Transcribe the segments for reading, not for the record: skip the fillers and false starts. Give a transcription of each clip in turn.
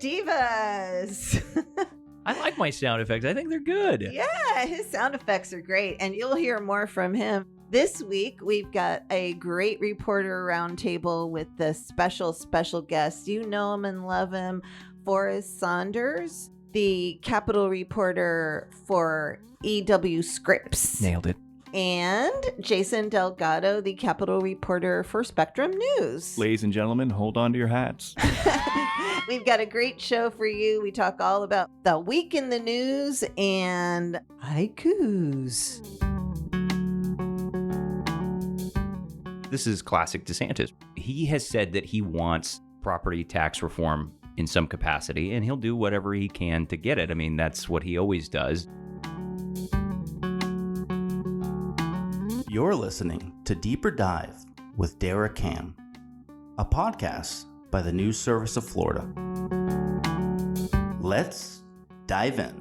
divas. I like my sound effects. I think they're good. Yeah, his sound effects are great, and you'll hear more from him. This week, we've got a great reporter roundtable with the special guest. You know him and love him, Forrest Saunders, the Capitol reporter for EW Scripps. Nailed it. And Jason Delgado, the Capitol reporter for Spectrum News. Ladies and gentlemen, hold on to your hats. We've got a great show for you. We talk all about the week in the news and haikus. This is classic DeSantis. He has said that he wants property tax reform in some capacity, and he'll do whatever he can to get it. I mean, that's what he always does. You're listening to Deeper Dive with Dara, a podcast by the News Service of Florida. Let's dive in.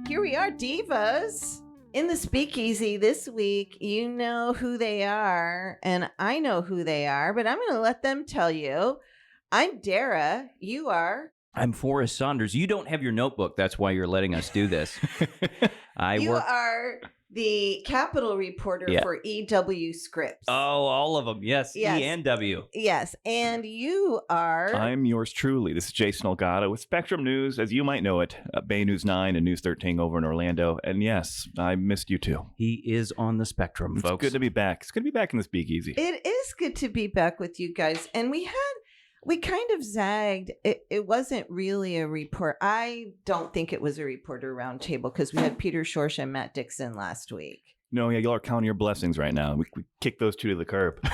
Here we are, divas. In the Speakeasy this week, you know who they are, and I know who they are, but I'm going to let them tell you. I'm Dara. You are... I'm Forrest Saunders. You don't have your notebook. That's why you're letting us do this. You are the Capitol reporter for EW Scripps. Oh, all of them. Yes. E and W. Yes. And you are... I'm yours truly. This is Jason Delgado with Spectrum News, as you might know it, Bay News 9 and News 13 over in Orlando. And yes, I missed you too. He is on the spectrum, folks. It's good to be back. It's good to be back in the Speakeasy. It is good to be back with you guys. And we kind of zagged. It wasn't really a report. I don't think it was a reporter roundtable because we had Peter Schorsch and Matt Dixon last week. No, yeah, y'all are counting your blessings right now. We kicked those two to the curb.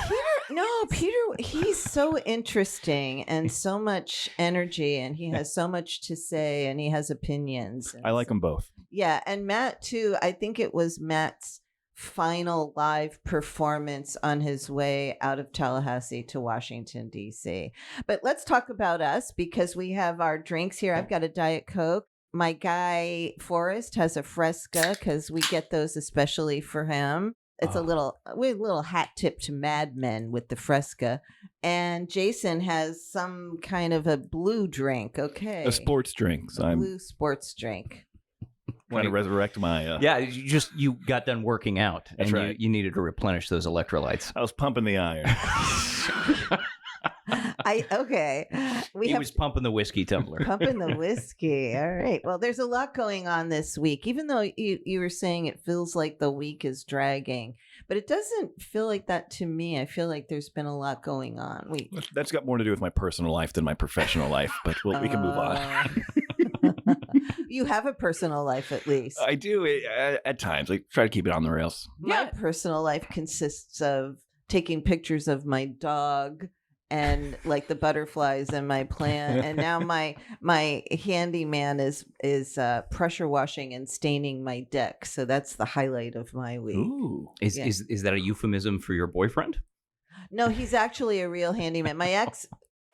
Peter, he's so interesting and so much energy, and he has so much to say, and he has opinions. I like them both. Yeah, and Matt, too. I think it was Matt's final live performance on his way out of Tallahassee to Washington, D.C. But let's talk about us because we have our drinks here. I've got a Diet Coke. My guy, Forrest, has a Fresca because we get those especially for him. It's a little hat tip to Mad Men with the Fresca. And Jason has some kind of a blue drink. Okay. A sports drink. Blue sports drink. Trying to resurrect my... You got done working out. That's and right. You needed to replenish those electrolytes. I was pumping the iron. He was pumping the whiskey tumbler. Pumping the whiskey. All right. Well, there's a lot going on this week, even though you were saying it feels like the week is dragging. But it doesn't feel like that to me. I feel like there's been a lot going on. That's got more to do with my personal life than my professional life, but we can move on. You have a personal life, at least. I do at times. I try to keep it on the rails. My personal life consists of taking pictures of my dog and like the butterflies in my plant. And now my handyman is pressure washing and staining my deck. So that's the highlight of my week. Ooh. Is that a euphemism for your boyfriend? No, he's actually a real handyman.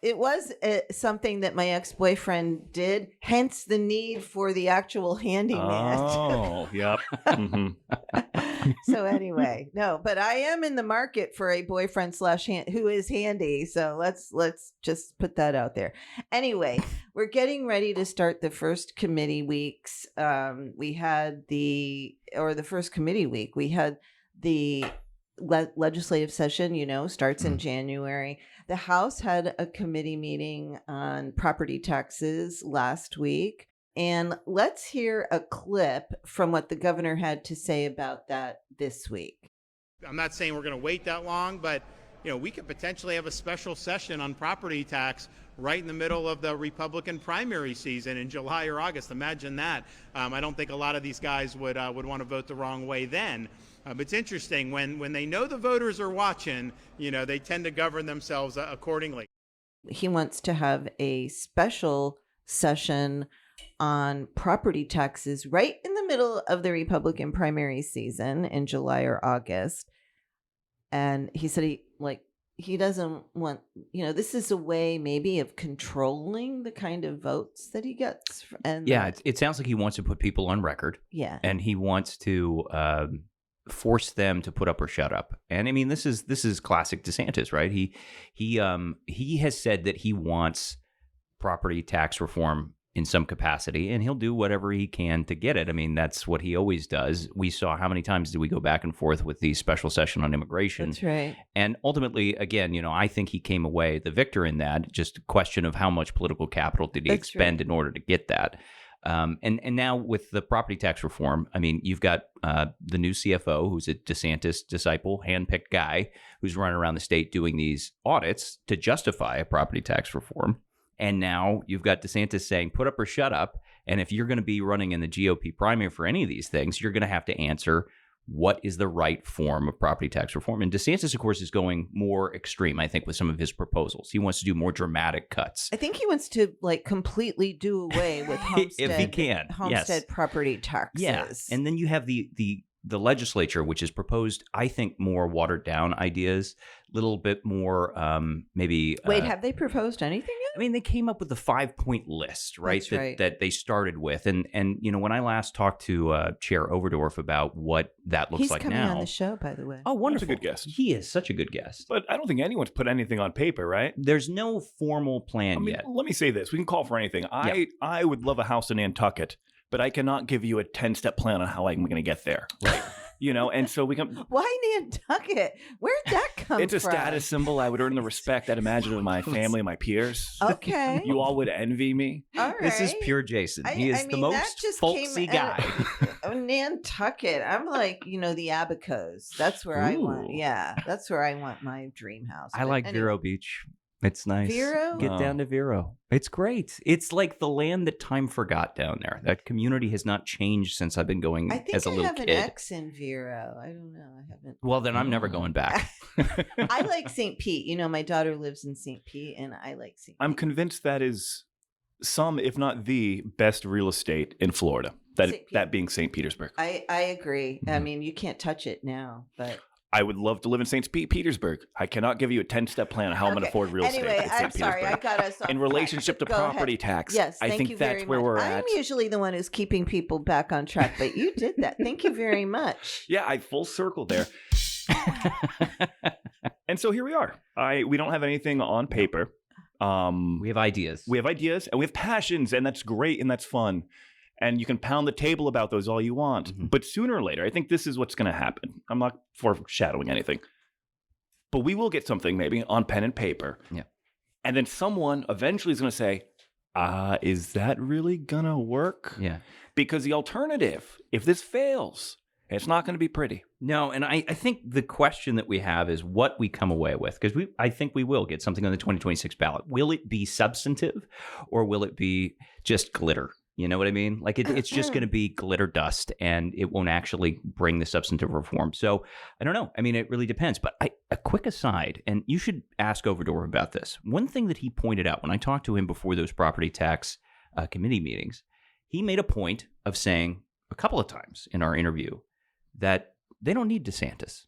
It was something that my ex-boyfriend did, hence the need for the actual handyman. Oh, yep. Mm-hmm. So anyway, no, but I am in the market for a boyfriend who is handy. So let's just put that out there. Anyway, we're getting ready to start the first committee weeks. We had the first committee week. We had the legislative session, starts in January. The House had a committee meeting on property taxes last week. And let's hear a clip from what the governor had to say about that this week. I'm not saying we're going to wait that long, but we could potentially have a special session on property tax right in the middle of the Republican primary season in July or August. Imagine that. I don't think a lot of these guys would want to vote the wrong way then. But it's interesting when they know the voters are watching, they tend to govern themselves accordingly. He wants to have a special session on property taxes right in the middle of the Republican primary season in July or August. And he said he doesn't want, this is a way maybe of controlling the kind of votes that he gets. And it sounds like he wants to put people on record. Yeah. And he wants to force them to put up or shut up. And I mean, this is classic DeSantis, right? He has said that he wants property tax reform in some capacity, and he'll do whatever he can to get it. I mean, that's what he always does. We saw how many times did we go back and forth with the special session on immigration. That's right. And ultimately, again, I think he came away the victor in that. Just a question of how much political capital did he expend in order to get that. And now with the property tax reform, I mean, you've got the new CFO, who's a DeSantis disciple, handpicked guy who's running around the state doing these audits to justify a property tax reform. And now you've got DeSantis saying, put up or shut up. And if you're going to be running in the GOP primary for any of these things, you're going to have to answer what is the right form of property tax reform. And DeSantis, of course, is going more extreme, I think, with some of his proposals. He wants to do more dramatic cuts. I think he wants to completely do away with homestead, if he can. homestead property taxes. Yeah. And then you have the legislature, which has proposed, I think, more watered down ideas, a little bit more maybe. Wait, have they proposed anything yet? I mean, they came up with a 5-point list, right? That's right. That they started with. And when I last talked to Chair Overdorf about what that looks like now. He's coming on the show, by the way. Oh, wonderful. That's a good guest. He is such a good guest. But I don't think anyone's put anything on paper, right? There's no formal plan yet. Let me say this. We can call for anything. I would love a house in Nantucket, but I cannot give you a 10-step plan on how I'm going to get there. Right. And so we can. Why Nantucket? Where'd that come from? It's a status symbol. I would earn the respect I'd imagine of my family and my peers. Okay. You all would envy me. All right. This is pure Jason. He is the most folksy guy. Nantucket. I'm like, the Abacos. That's where I want. Yeah, that's where I want my dream house. I like Vero Beach. It's nice. Vero? Get down to Vero. It's great. It's like the land that time forgot down there. That community has not changed since I've been going as a little kid. I think I have an ex in Vero. I don't know. I haven't. Well, then I'm never going back. I like St. Pete. My daughter lives in St. Pete, and I like St. Pete. I'm convinced that is some, if not the best real estate in Florida. That being St. Petersburg. I agree. I mean, you can't touch it now, but. I would love to live in St. Petersburg. I cannot give you a 10-step plan on how I'm going to afford real estate. Anyway, in St. I'm sorry. I got us off in relationship to property tax. Yes, I think that's where we're at. I'm usually the one who's keeping people back on track, but you did that. Thank you very much. Yeah, I full circled there. And so here we are. We don't have anything on paper. We have ideas. We have ideas and we have passions, and that's great and that's fun. And you can pound the table about those all you want. Mm-hmm. But sooner or later, I think this is what's going to happen. I'm not foreshadowing anything. But we will get something maybe on pen and paper. Yeah. And then someone eventually is going to say, is that really going to work? Yeah. Because the alternative, if this fails, it's not going to be pretty. No, and I think the question that we have is what we come away with. Because I think we will get something on the 2026 ballot. Will it be substantive or will it be just glitter? You know what I mean? Like it's just going to be glitter dust, and it won't actually bring the substantive reform. So I don't know. I mean, it really depends. But a quick aside, and you should ask Overdorf about this. One thing that he pointed out when I talked to him before those property tax committee meetings, he made a point of saying a couple of times in our interview that they don't need DeSantis.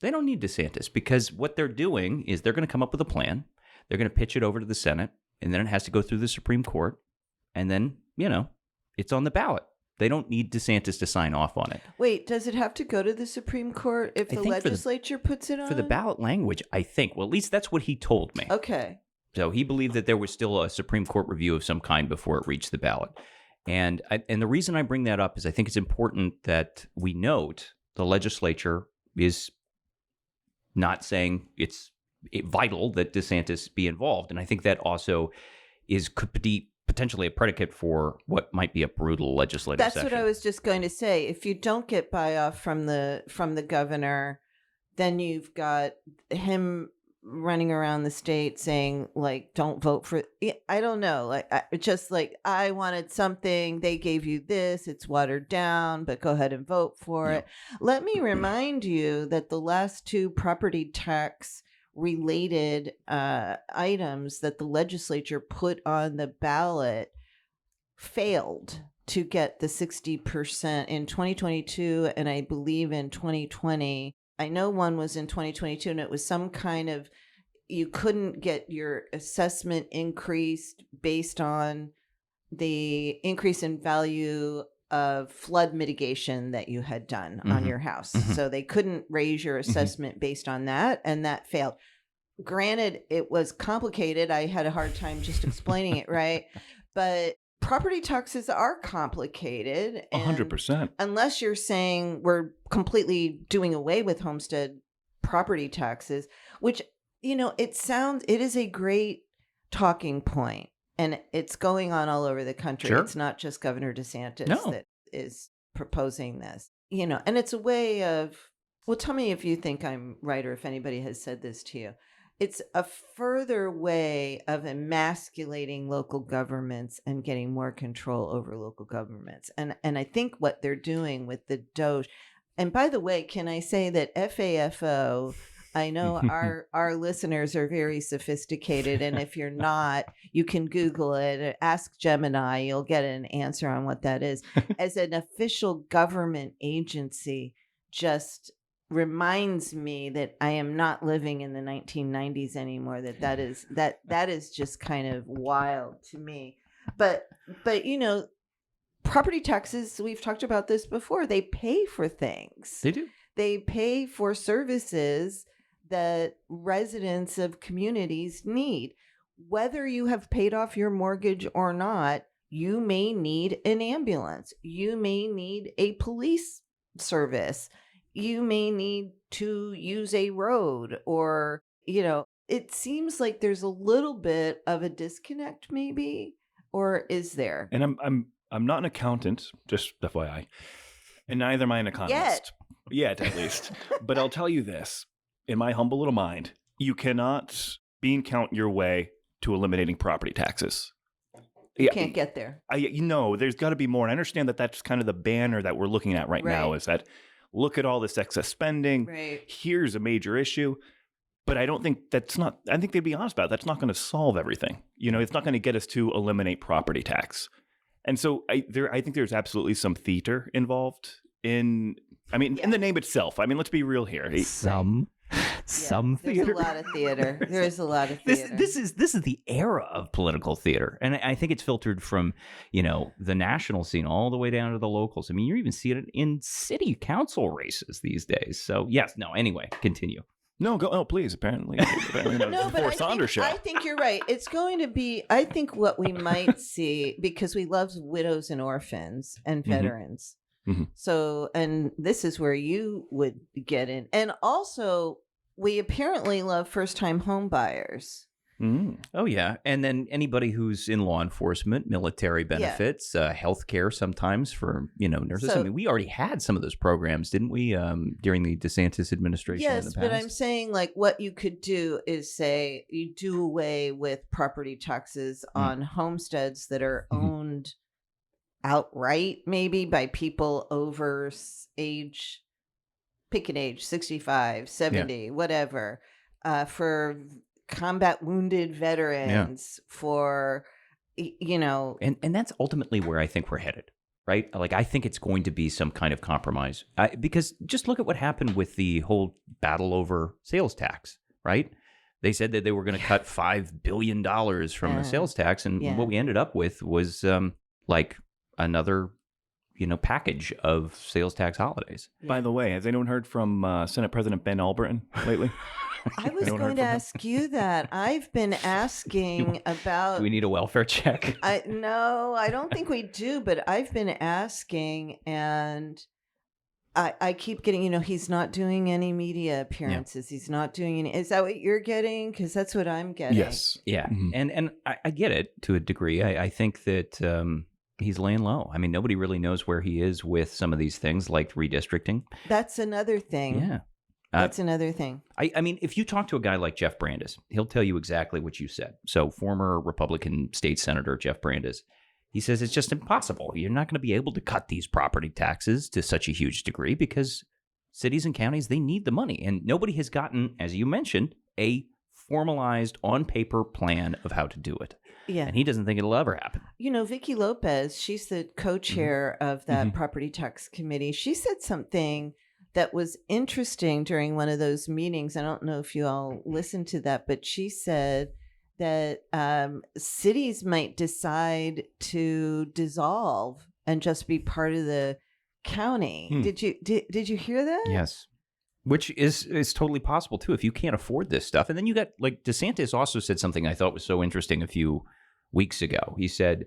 They don't need DeSantis because what they're doing is they're going to come up with a plan. They're going to pitch it over to the Senate, and then it has to go through the Supreme Court. And then, it's on the ballot. They don't need DeSantis to sign off on it. Wait, does it have to go to the Supreme Court if the legislature puts it on? For the ballot language, I think. Well, at least that's what he told me. Okay. So he believed that there was still a Supreme Court review of some kind before it reached the ballot. And the reason I bring that up is I think it's important that we note the legislature is not saying it's vital that DeSantis be involved. And I think that also could be potentially a predicate for what might be a brutal legislative session. That's what I was just going to say. If you don't get buy-off from the governor, then you've got him running around the state saying, like, don't vote for... I don't know. I wanted something. They gave you this. It's watered down, but go ahead and vote for it. Let me remind you that the last two property tax related items that the legislature put on the ballot failed to get the 60% in 2022 and I believe in 2020. I know one was in 2022 and it was some kind of, you couldn't get your assessment increased based on the increase in value of flood mitigation that you had done on your house. So they couldn't raise your assessment based on that, and that failed. Granted, it was complicated. I had a hard time just explaining it, right? But property taxes are complicated. 100%. Unless you're saying we're completely doing away with homestead property taxes, which, it is a great talking point, and it's going on all over the country. Sure. It's not just Governor DeSantis No. that is proposing this, and it's a way of, well, tell me if you think I'm right or if anybody has said this to you. It's a further way of emasculating local governments and getting more control over local governments. And I think what they're doing with the Doge, and by the way, can I say that FAFO, I know our listeners are very sophisticated, and if you're not, you can Google it, ask Gemini, you'll get an answer on what that is. As an official government agency, just reminds me that I am not living in the 1990s anymore. That is just kind of wild to me. But property taxes, we've talked about this before, they pay for things. They do. They pay for services that residents of communities need. Whether you have paid off your mortgage or not, you may need an ambulance. You may need a police service. You may need to use a road, or, it seems like there's a little bit of a disconnect, maybe, or is there? And I'm not an accountant, just FYI, and neither am I an economist. Yet, at least. But I'll tell you this, in my humble little mind, you cannot bean count your way to eliminating property taxes. You can't get there. There's got to be more. And I understand that that's kind of the banner that we're looking at right now, is that look at all this excess spending. Right. Here's a major issue. But I don't think I think they'd be honest about it. That's not going to solve everything. It's not going to get us to eliminate property tax. And so I think there's absolutely some theater involved in the name itself. Let's be real here. Some theater. There's a lot of theater. There is a lot of theater. This is the era of political theater, and I think it's filtered from the national scene all the way down to the locals. You even see it in city council races these days. So anyway, continue. No, go. Oh, please. Apparently no, but I think you're right. It's going to be. I think what we might see, because we love widows and orphans and veterans. Mm-hmm. So, and this is where you would get in. And also, we apparently love first-time home buyers. Mm. Oh, yeah. And then anybody who's in law enforcement, military benefits, healthcare sometimes for, nurses. So, we already had some of those programs, didn't we, during the DeSantis administration? Yes, in the past? but I'm saying what you could do is say you do away with property taxes on homesteads that are owned outright, maybe by people over age, pick an age, 65, 70, whatever, for combat wounded veterans, for, And that's ultimately where I think we're headed, right? I think it's going to be some kind of compromise. Because just look at what happened with the whole battle over sales tax, right? They said that they were going to cut $5 billion from the sales tax. And what we ended up with was another package of sales tax holidays. By the way, has anyone heard from Senate President Ben Albertin lately? I was going to ask you that. I've been asking about. Do we need a welfare check? No, I don't think we do, but I've been asking, and I keep getting, he's not doing any media appearances. He's not doing any. Is that what you're getting? Because that's what I'm getting. Yes. Yeah. Mm-hmm. And I get it to a degree. I think that he's laying low. Nobody really knows where he is with some of these things like redistricting. That's another thing. Yeah. That's another thing. If you talk to a guy like Jeff Brandes, he'll tell you exactly what you said. So former Republican state senator Jeff Brandes, he says it's just impossible. You're not going to be able to cut these property taxes to such a huge degree because cities and counties, they need the money. And nobody has gotten, as you mentioned, a formalized on paper plan of how to do it. Yeah. And he doesn't think it'll ever happen. Vicky Lopez, she's the co-chair of that property tax committee. She said something that was interesting during one of those meetings. I don't know if you all listened to that, but she said that cities might decide to dissolve and just be part of the county. Did you hear that? Yes. Which is totally possible, too, if you can't afford this stuff. And then you got, like, DeSantis also said something I thought was so interesting a few weeks ago. He said,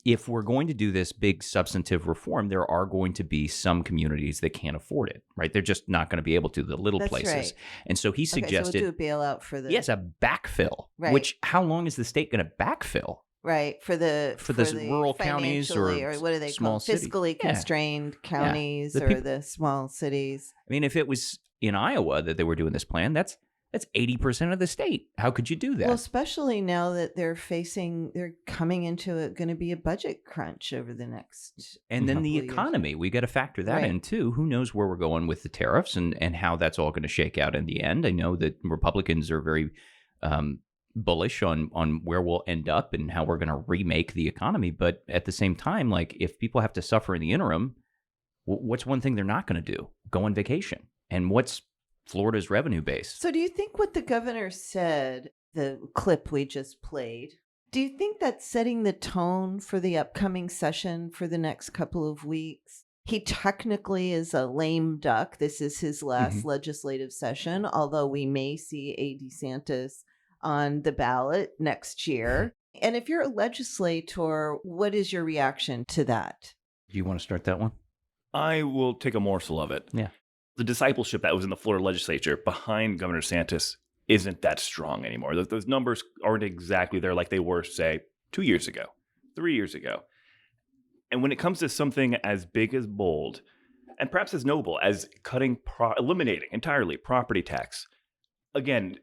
if we're going to do this big substantive reform, there are going to be some communities that can't afford it, right? They're just not going to be able to, the little That's places. right. And so he suggested, so we'll do a bailout for the... Yes, a backfill, Right. which how long is the state going to backfill? Right, for the rural counties or what do they small call cities? fiscally constrained counties The or peop- the small cities. I mean, if it was in Iowa that they were doing this plan, that's 80% of the state. How could you do that? Well, especially now that they're coming into going to be a budget crunch over the next. And then the couple of years. economy, we got to factor that Right. in too. Who knows where we're going with the tariffs and how that's all going to shake out in the end. I know that Republicans are very bullish on where we'll end up and how we're going to remake the economy. But at the same time, like if people have to suffer in the interim, what's one thing they're not going to do? Go on vacation. And what's Florida's revenue base? So do you think what the governor said, the clip we just played, do you think that's setting the tone for the upcoming session for the next couple of weeks? He technically is a lame duck. This is his last legislative session, although we may see a DeSantis on the ballot next year. And if you're a legislator, what is your reaction to that? Do you want to start that one? I will take a morsel of it. Yeah. The discipleship that was in the Florida legislature behind Governor DeSantis isn't that strong anymore. Those numbers aren't exactly there like they were, say, 2 years ago, 3 years ago. And when it comes to something as big as bold, and perhaps as noble as eliminating entirely property tax, again,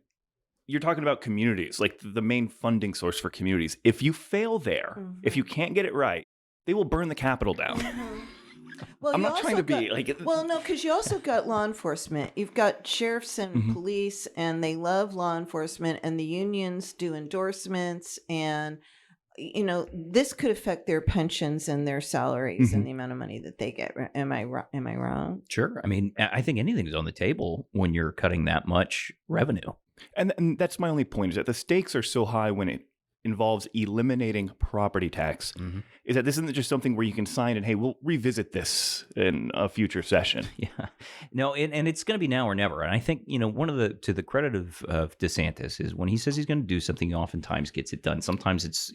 you're talking about communities, like the main funding source for communities. If you fail there, if you can't get it right, they will burn the Capitol down. Well, I'm you not trying to also be like... Well, no, because you also got law enforcement. You've got sheriffs and police, and they love law enforcement, and the unions do endorsements, and this could affect their pensions and their salaries and the amount of money that they get. Am I wrong? Sure. I mean, I think anything's on the table when you're cutting that much revenue. And that's my only point, is that the stakes are so high when it involves eliminating property tax, is that this isn't just something where you can sign and, hey, we'll revisit this in a future session. Yeah. No, and it's going to be now or never. And I think, one of to the credit of DeSantis is when he says he's going to do something, he oftentimes gets it done. Sometimes it's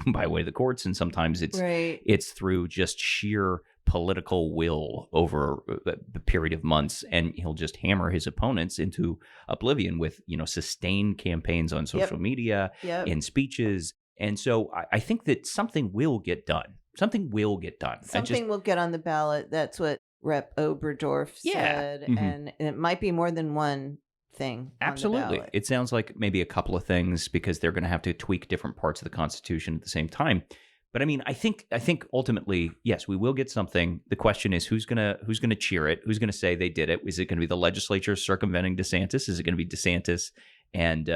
by way of the courts, and sometimes it's through just sheer political will over the period of months, and he'll just hammer his opponents into oblivion with sustained campaigns on social media, in speeches. And so I think that something will get done. Something will get done. Something will get on the ballot. That's what Rep. Oberdorf said, and it might be more than one thing. Absolutely. On the ballot. It sounds like maybe a couple of things, because they're going to have to tweak different parts of the Constitution at the same time. But I mean, I think ultimately, yes, we will get something. The question is, who's gonna cheer it? Who's gonna say they did it? Is it going to be the legislature circumventing DeSantis? Is it going to be DeSantis and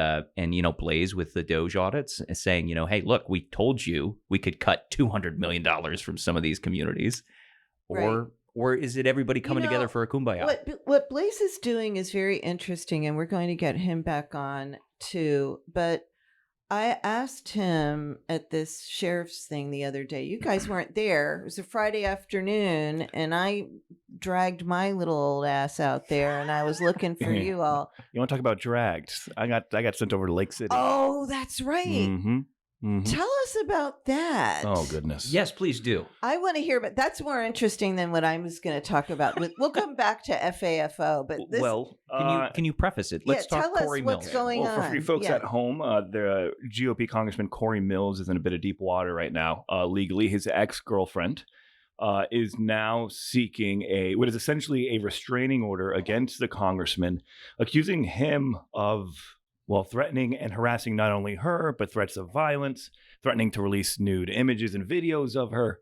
Blaze with the Doge audits saying, hey, look, we told you we could cut $200 million from some of these communities, or is it everybody coming together for a kumbaya? What Blaze is doing is very interesting, and we're going to get him back on too. But I asked him at this sheriff's thing the other day. You guys weren't there. It was a Friday afternoon, and I dragged my little old ass out there, and I was looking for you all. You want to talk about dragged? I got sent over to Lake City. Oh, that's right. Tell us about that. Oh, goodness. Yes, please do. I want to hear, but that's more interesting than what I was going to talk about. We'll come back to FAFO, but this, can you preface it? Let's talk tell Corey us Mills. what's going on. For you folks at home, the GOP Congressman Corey Mills is in a bit of deep water right now. Legally, his ex-girlfriend is now seeking what is essentially a restraining order against the congressman, accusing him of threatening and harassing not only her, but threats of violence, threatening to release nude images and videos of her.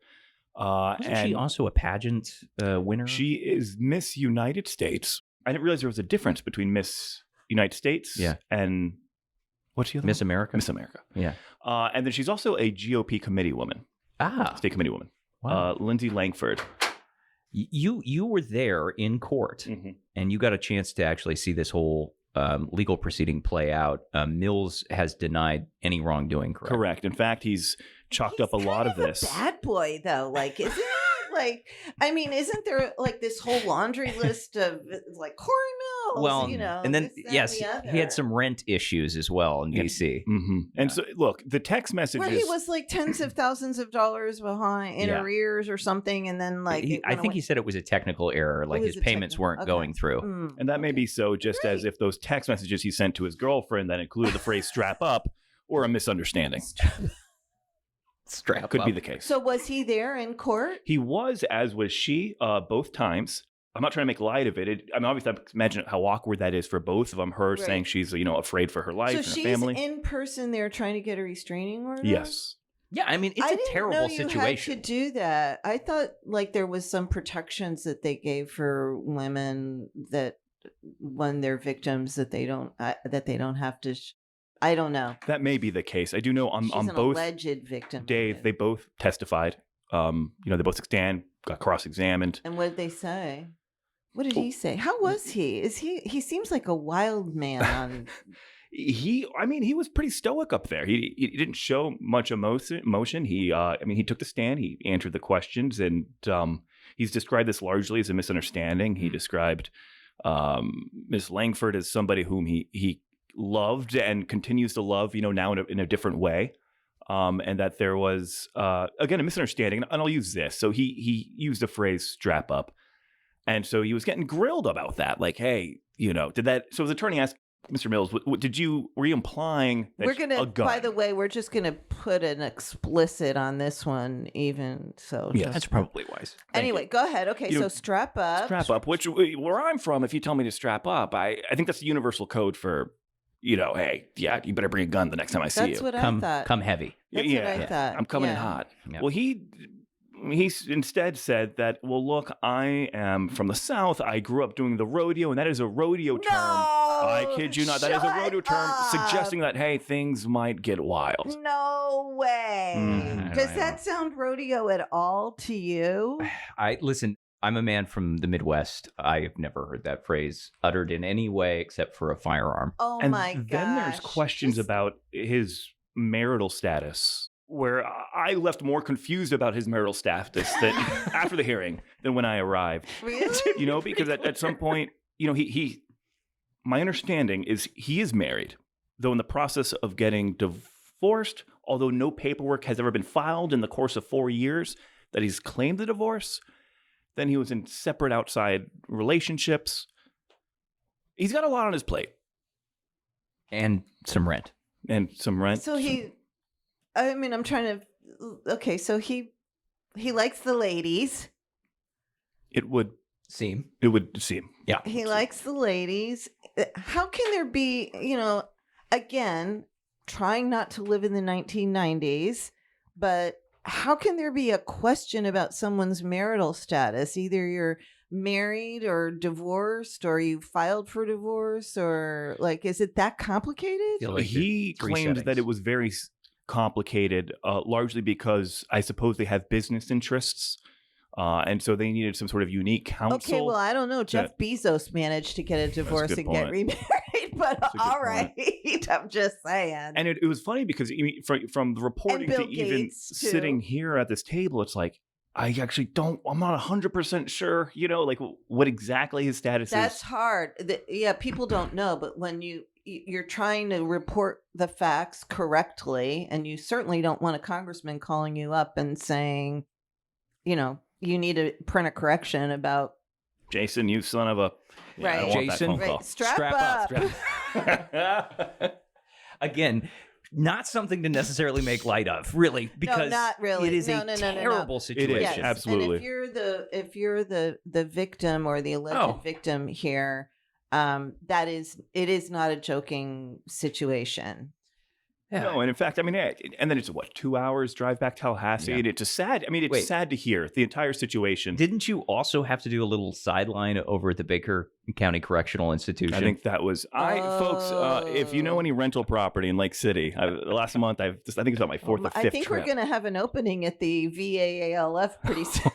Isn't she also a pageant winner? She is Miss United States. I didn't realize there was a difference between Miss United States and what's the other Miss one? America? Miss America. Yeah. And then she's also a GOP committee woman. State committee woman. Wow. Lindsay Langford. You were there in court, and you got a chance to actually see this whole legal proceeding play out. Mills has denied any wrongdoing, correct? Correct. In fact, he's chalked up a lot of kind this. A bad boy, though. Like, isn't it? Like, I mean, isn't there like this whole laundry list of like Corey Mills? Well, you know, and then this, that, yes, and the he had other. some rent issues as well in DC. Mm-hmm. And so, look, the text messages. Where he was like tens of thousands of dollars behind in Yeah. arrears or something, and then like I think he said it was a technical error, like was his a payments technical- weren't okay. going through. And that may be so, just as if those text messages he sent to his girlfriend that included the phrase strap up or a misunderstanding. Strap Could up. be the case. So was he there in court? He was, as was she, both times. I'm not trying to make light of it. I mean, obviously, I imagine how awkward that is for both of them. Her Right. saying she's, afraid for her life So and her she's family. in person there trying to get a restraining order? Yes. Yeah, I mean, it's I a didn't terrible know you situation. had to do that. I thought like there was some protections that they gave for women that when they're victims that they don't have to. I don't know. That may be the case. I do know on She's an both alleged victim. days, they both testified. They both got cross-examined. And what did they say? What did Oh. he say? How was he? He seems like a wild man on He was pretty stoic up there. He didn't show much emotion. He took the stand. He answered the questions, and he's described this largely as a misunderstanding. He described Miss Langford as somebody whom he loved and continues to love, now in a different way. And that there was, again, a misunderstanding. And I'll use this. So he used the phrase strap up. And so he was getting grilled about that. Like, hey, did that? So his attorney asked Mr. Mills, were you implying that We're gonna. a gun? By the way, we're just gonna put an explicit on this one, even so. Yeah, just- That's probably wise. Anyway, go ahead. Okay, You so know, strap up. Strap up, where I'm from, if you tell me to strap up, I think that's the universal code for, hey, yeah, you better bring a gun the next time I see That's you. what I Come thought. heavy. That's what I thought. I'm coming in Yeah. hot. Yeah. Well, he instead said that, well, look, I am from the South. I grew up doing the rodeo, and that is a rodeo term. I kid you not. That is a rodeo term suggesting that, hey, things might get wild. No way. Mhm. Does that sound rodeo at all to you? Listen, I'm a man from the Midwest. I've never heard that phrase uttered in any way except for a firearm. Oh And my gosh. then there's questions Just- about his marital status, where I left more confused about his marital status after the hearing than when I arrived. Really? Because at some point, my understanding is he is married, though in the process of getting divorced, although no paperwork has ever been filed in the course of 4 years that he's claimed the divorce. Then he was in separate outside relationships. He's got a lot on his plate. And some rent. And some rent. So I'm trying to. Okay, so he likes the ladies. It would Seem. seem. Yeah. He likes the ladies. How can there be, again, trying not to live in the 1990s, but how can there be a question about someone's marital status? Either you're married or divorced, or you filed for divorce, or is it that complicated? Feel like He there's three claimed that settings. it was very complicated, largely because I suppose they have business interests. And so they needed some sort of unique counsel. Okay, well, I don't know. Jeff Bezos managed to get a divorce good and get point. remarried, but That's a good all point. right. I'm just saying. And it was funny because from the reporting Bill to even Gates, too. sitting here at this table, it's like, I'm not 100% sure, what exactly his status That's is. hard. People don't know, but when you're trying to report the facts correctly, and you certainly don't want a congressman calling you up and saying, you need to print a correction about Jason, you son of a... Yeah, I don't want that Jason, phone call. right, strap up. Strap up. Again, not something to necessarily make light of, really, because not really. it is No, a no, no, no, no. terrible It situation. is, Yes. absolutely. And if you're the victim or the alleged victim here, it is not a joking situation. Yeah. No, and in fact, and then it's 2 hours drive back to Tallahassee, Yeah. and it's sad. It's Wait. sad to hear the entire situation. Didn't you also have to do a little sideline over at the Baker County Correctional Institution? I think that was folks. If you know any rental property in Lake City, last month I think it's on my fourth or fifth I think trip. we're going to have an opening at the VAALF pretty soon.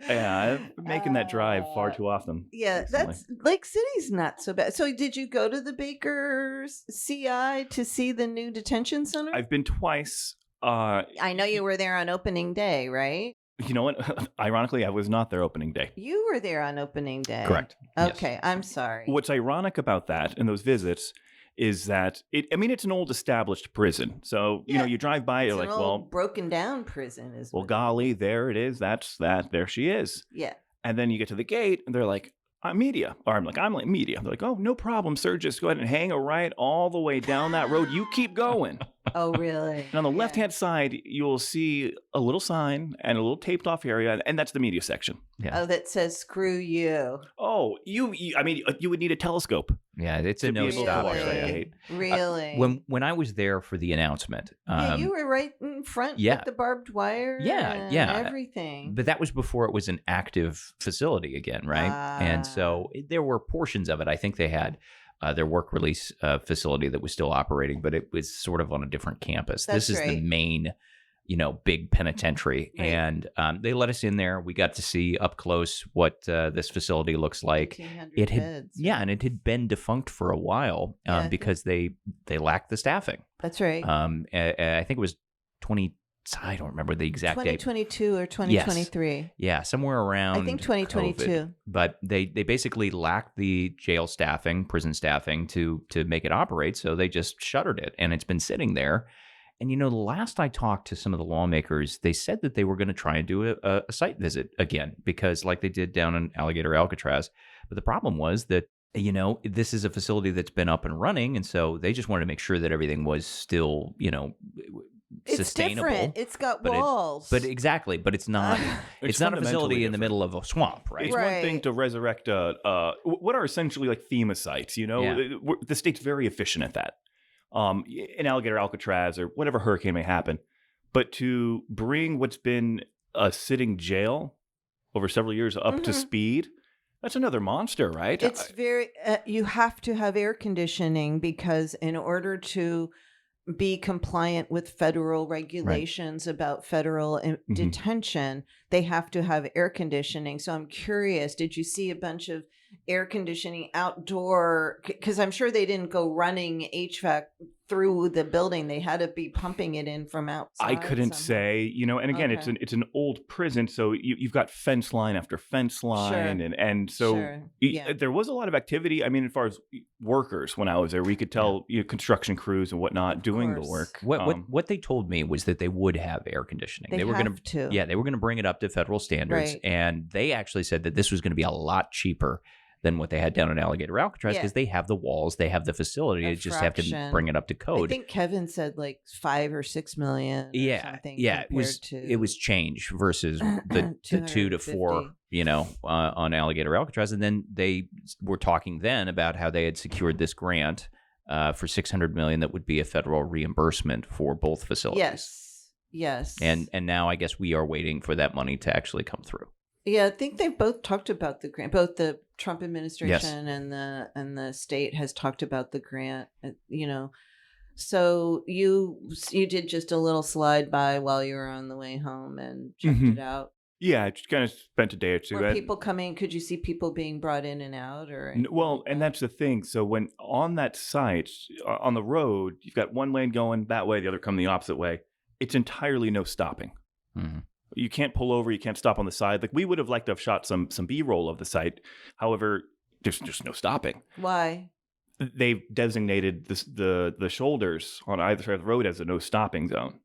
Yeah, making that drive far too often. Yeah, recently. that's Lake City's not so bad. So did you go to the Baker's CI to see the new detention center? I've been twice. I know you were there on opening day, right? You know what? Ironically, I was not there opening day. You were there on opening day. Correct. Yes. Okay, I'm sorry. What's ironic about that and those visits is that it's an old established prison. So, you know, you drive by, you're It's like, an well, old broken down prison is well, what- golly, there it is. That's that. There she is. Yeah. And then you get to the gate and they're like, I'm media. Or I'm like media. They're like, oh, no problem, sir. Just go ahead and hang a right all the way down that road. You keep going. Oh, really? And on the Yeah. left-hand side, you'll see a little sign and a little taped-off area, and that's the media section. Yeah. Oh, that says "screw you." Oh, I mean, you would need a telescope. Yeah, it's to a be no able to stop watch that. I area. hate. Really? When I was there for the announcement, yeah, you were right in front yeah. with the barbed wire. Yeah, and yeah. everything. but that was before it was an active facility again, right? And so there were portions of it. I think they had their work release facility that was still operating, but it was sort of on a different campus. That's this is the right. main, big penitentiary. Right. And they let us in there. We got to see up close what this facility looks like. 1,500 It had, beds. yeah, and it had been defunct for a while Yeah. because they lacked the staffing. That's right. I think it was 20. I don't remember the exact date. 2022 or 2023. Yeah, somewhere around. I think 2022. COVID. But they basically lacked the jail staffing, prison staffing to make it operate, so they just shuttered it, and it's been sitting there. And the last I talked to some of the lawmakers, they said that they were going to try and do a site visit again, because like they did down in Alligator Alcatraz. But the problem was that this is a facility that's been up and running, and so they just wanted to make sure that everything was still It's sustainable. different. It's got but walls. But it's not. It's not a facility in the middle of a swamp, right? It's one thing Right. to resurrect what are essentially like FEMA sites. Yeah. The state's very efficient at that. In Alligator Alcatraz or whatever hurricane may happen, but to bring what's been a sitting jail over several years up to Mhm. speed, that's another monster, right? It's very, you have to have air conditioning because in order to be compliant with federal regulations about federal detention, they have to have air conditioning. So I'm curious, did you see a bunch of air conditioning outdoor? Because I'm sure they didn't go running HVAC through the building. They had to be pumping it in from outside. I couldn't somehow. say, and again, Okay. it's an old prison, so you've got fence line after fence line, Sure. and so Sure. Yeah. there was a lot of activity. I mean, as far as workers, when I was there, we could tell construction crews and whatnot doing the course. work. What they told me was that they would have air conditioning. They were have going to. Yeah, they were going to bring it up to federal standards, Right. and they actually said that this was going to be a lot cheaper than what they had down in Alligator Alcatraz Yeah. because they have the walls, they have the facility. A They just have to fraction. bring it up to I code. think Kevin said like 5 or 6 million. Or Yeah, something yeah, it was compared it was change versus the 2 to 4, 250. on Alligator Alcatraz, and then they were talking then about how they had secured this grant for $600 million that would be a federal reimbursement for both facilities. Yes. And now I guess we are waiting for that money to actually come through. Yeah, I think they've both talked about the grant. Both the Trump administration and the state has talked about the grant. So you did just a little slide by while you were on the way home and checked Mhm. it out. Yeah, I just kind of spent a day or two. Were people coming? Could you see people being brought in and out, or anything Well, like and that? that's the thing. So when on that site, on the road, you've got one lane going that way, the other coming the opposite way. It's entirely no stopping. Mhm. You can't pull over. You can't stop on the side. Like we would have liked to have shot some B-roll of the site. However, there's just no stopping. Why? They've designated the shoulders on either side of the road as a no stopping zone.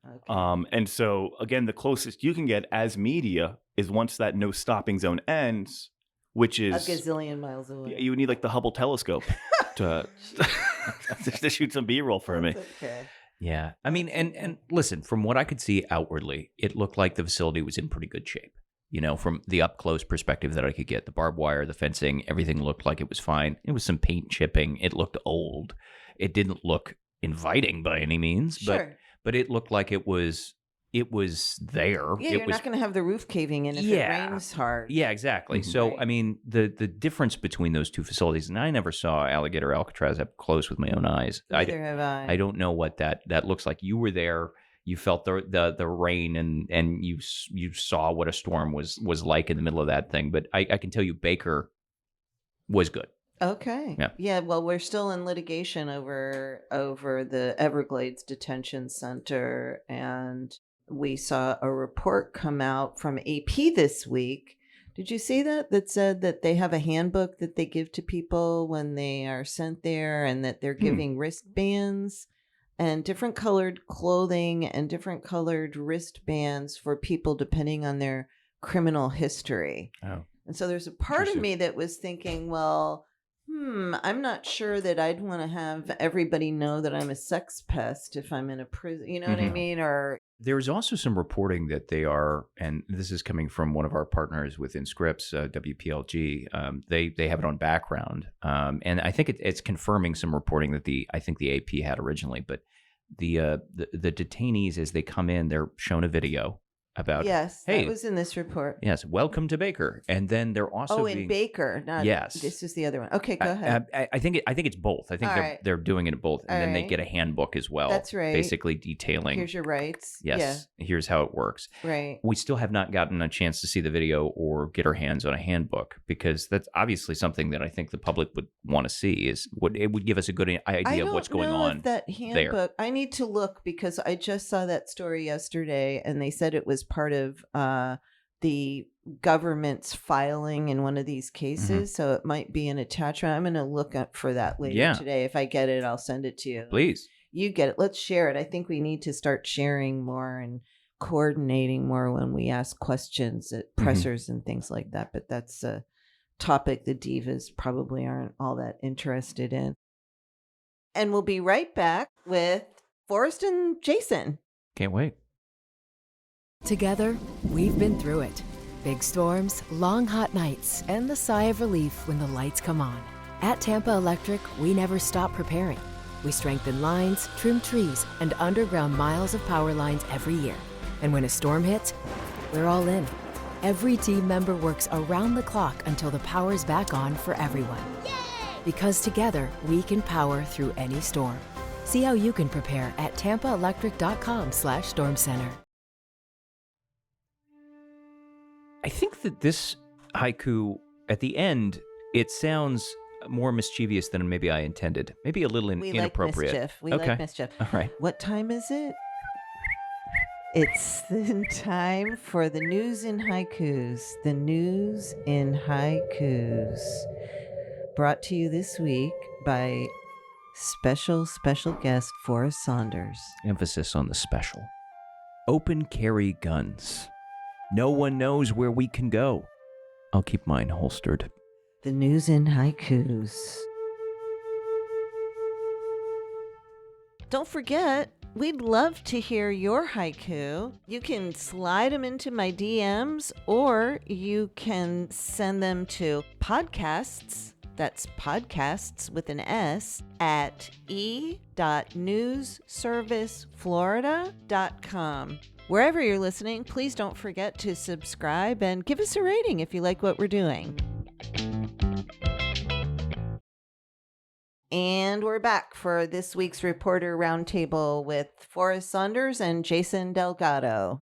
Okay. And so again, the closest you can get as media is once that no stopping zone ends, which A is gazillion miles away. you would need like the Hubble telescope to to shoot some B-roll for me. That's okay. Yeah. I mean, and listen, from what I could see outwardly, it looked like the facility was in pretty good shape. From the up close perspective that I could get, the barbed wire, the fencing, everything looked like it was fine. It was some paint chipping. It looked old. It didn't look inviting by any means, Sure. but it looked like it was there. Yeah, it you're was not going to have the roof caving in if Yeah. it rains hard. Yeah, exactly. So, Right. I mean, the difference between those two facilities, and I never saw Alligator Alcatraz up close with my own eyes. Neither have I. I don't know what that looks like. You were there. You felt the rain, and you saw what a storm was like in the middle of that thing. But I can tell you, Baker was good. Okay. Yeah. Well, we're still in litigation over the Everglades Detention Center, and we saw a report come out from AP this week. Did you see that said that they have a handbook that they give to people when they are sent there, and that they're giving wristbands and different colored clothing and different colored wristbands for people depending on their criminal history. Oh. And so there's a part of me that was thinking, well, I'm not sure that I'd want to have everybody know that I'm a sex pest if I'm in a prison. You know what I mean? Or there's also some reporting that they are, and this is coming from one of our partners within Scripps, WPLG. They have it on background, and I think it's confirming some reporting that I think the AP had originally. But the detainees, as they come in, they're shown a video about, yes, hey, that was in this report. Yes, welcome to Baker, and then they're also in Baker, not yes. This is the other one. Okay, go ahead. I think it's both. I think they're doing it both, and All then they right. get a handbook as well. That's right. Basically detailing. Here's your rights. Yes, here's how it works. Yeah, right. We still have not gotten a chance to see the video or get our hands on a handbook, because that's obviously something that I think the public would want to see. It would give us a good idea of what's going on. That handbook, I need to look, because I just saw that story yesterday, and they said it was part of the government's filing in one of these cases, so it might be an attachment. I'm going to look up for that later today. If I get it, I'll send it to you. Please. You get it. Let's share it. I think we need to start sharing more and coordinating more when we ask questions at pressers and things like that. But that's a topic the divas probably aren't all that interested in. And we'll be right back with Forrest and Jason. Can't wait. Together, we've been through it. Big storms, long hot nights, and the sigh of relief when the lights come on. At Tampa Electric, we never stop preparing. We strengthen lines, trim trees, and underground miles of power lines every year. And when a storm hits, we're all in. Every team member works around the clock until the power's back on for everyone. Yay! Because together, we can power through any storm. See how you can prepare at tampaelectric.com/storm center. I think that this haiku, at the end, it sounds more mischievous than maybe I intended. Maybe a little inappropriate. We like mischief. All right. What time is it? It's the time for the news in haikus. The news in haikus. Brought to you this week by special guest Forrest Saunders. Emphasis on the special. Open carry guns. No one knows where we can go. I'll keep mine holstered. The news in haikus. Don't forget, we'd love to hear your haiku. You can slide them into my DMs, or you can send them to podcasts. That's podcasts with an S at e.newsserviceflorida.com. Wherever you're listening, please don't forget to subscribe and give us a rating if you like what we're doing. And we're back for this week's Reporter Roundtable with Forrest Saunders and Jason Delgado.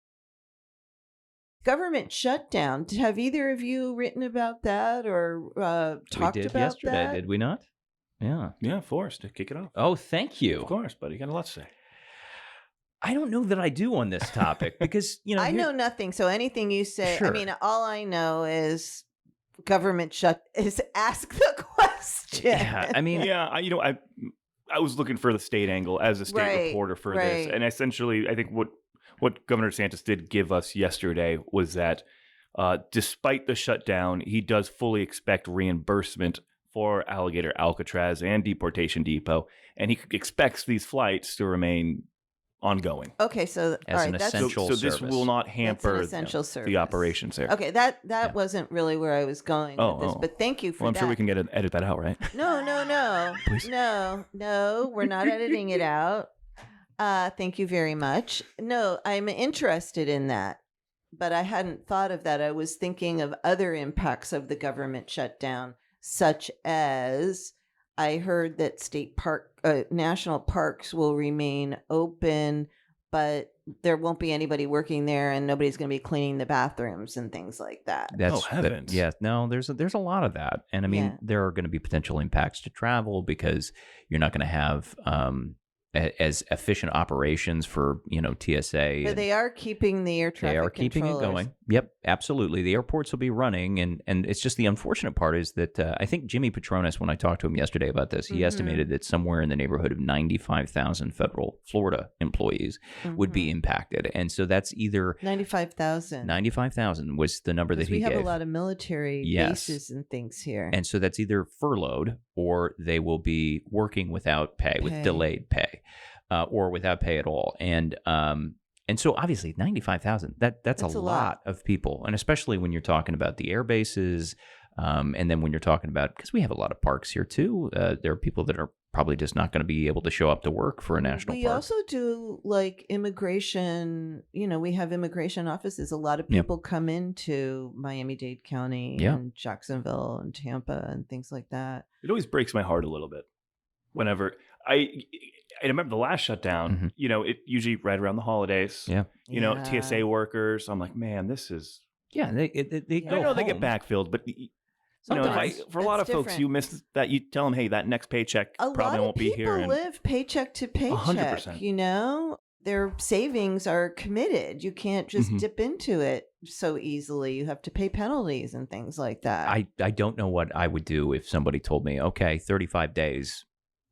Government shutdown. Have either of you written about that or talked we did about yesterday, that? did we not? Yeah. Yeah, Forrest, to kick it off. Oh, thank you. Of course, buddy. You got a lot to say. I don't know that I do on this topic because, I know nothing. So anything you say, Sure. I mean, all I know is government is ask the question. Yeah, I mean, Yeah, I was looking for the state angle as a state reporter for this, and essentially, I think what Governor DeSantis did give us yesterday was that despite the shutdown, he does fully expect reimbursement for Alligator, Alcatraz, and Deportation Depot, and he expects these flights to remain ongoing. Okay, so As an essential So this service. will not that's hamper an essential service. the operations there. Okay, that wasn't really where I was going with this, but thank you for Well, I'm that. sure we can edit that out, right? No. Please. No, we're not editing it out. Thank you very much. No, I'm interested in that, but I hadn't thought of that. I was thinking of other impacts of the government shutdown, such as I heard that national parks will remain open but there won't be anybody working there, and nobody's going to be cleaning the bathrooms and things like that. Heavens. No, there's a lot of that. And I mean, there are going to be potential impacts to travel because you're not going to have as efficient operations for, TSA. But they are keeping the air traffic They are keeping it going. Yep, absolutely. The airports will be running, and it's just the unfortunate part is that I think Jimmy Petronas, when I talked to him yesterday about this, he estimated that somewhere in the neighborhood of 95,000 federal Florida employees would be impacted, and so that's either 95,000. 95,000 was the number that he gave. We have a lot of military bases and things here, and so that's either furloughed or they will be working without pay. With delayed pay, or without pay at all, and so obviously 95,000, that's a lot of people. And especially when you're talking about the air bases, and then when you're talking about, because we have a lot of parks here too, there are people that are probably just not going to be able to show up to work for a national park. We also do like immigration, we have immigration offices. A lot of people come into Miami-Dade County and Jacksonville and Tampa and things like that. It always breaks my heart a little bit whenever I remember the last shutdown, it usually right around the holidays. Yeah. TSA workers. I'm like, man, this is. Yeah, they go I know home. they get backfilled, but for a lot of folks, you miss that. You tell them, hey, that next paycheck probably won't be here. A lot of people live paycheck to paycheck. 100%. Their savings are committed. You can't just dip into it so easily. You have to pay penalties and things like that. I don't know what I would do if somebody told me, okay, 35 days,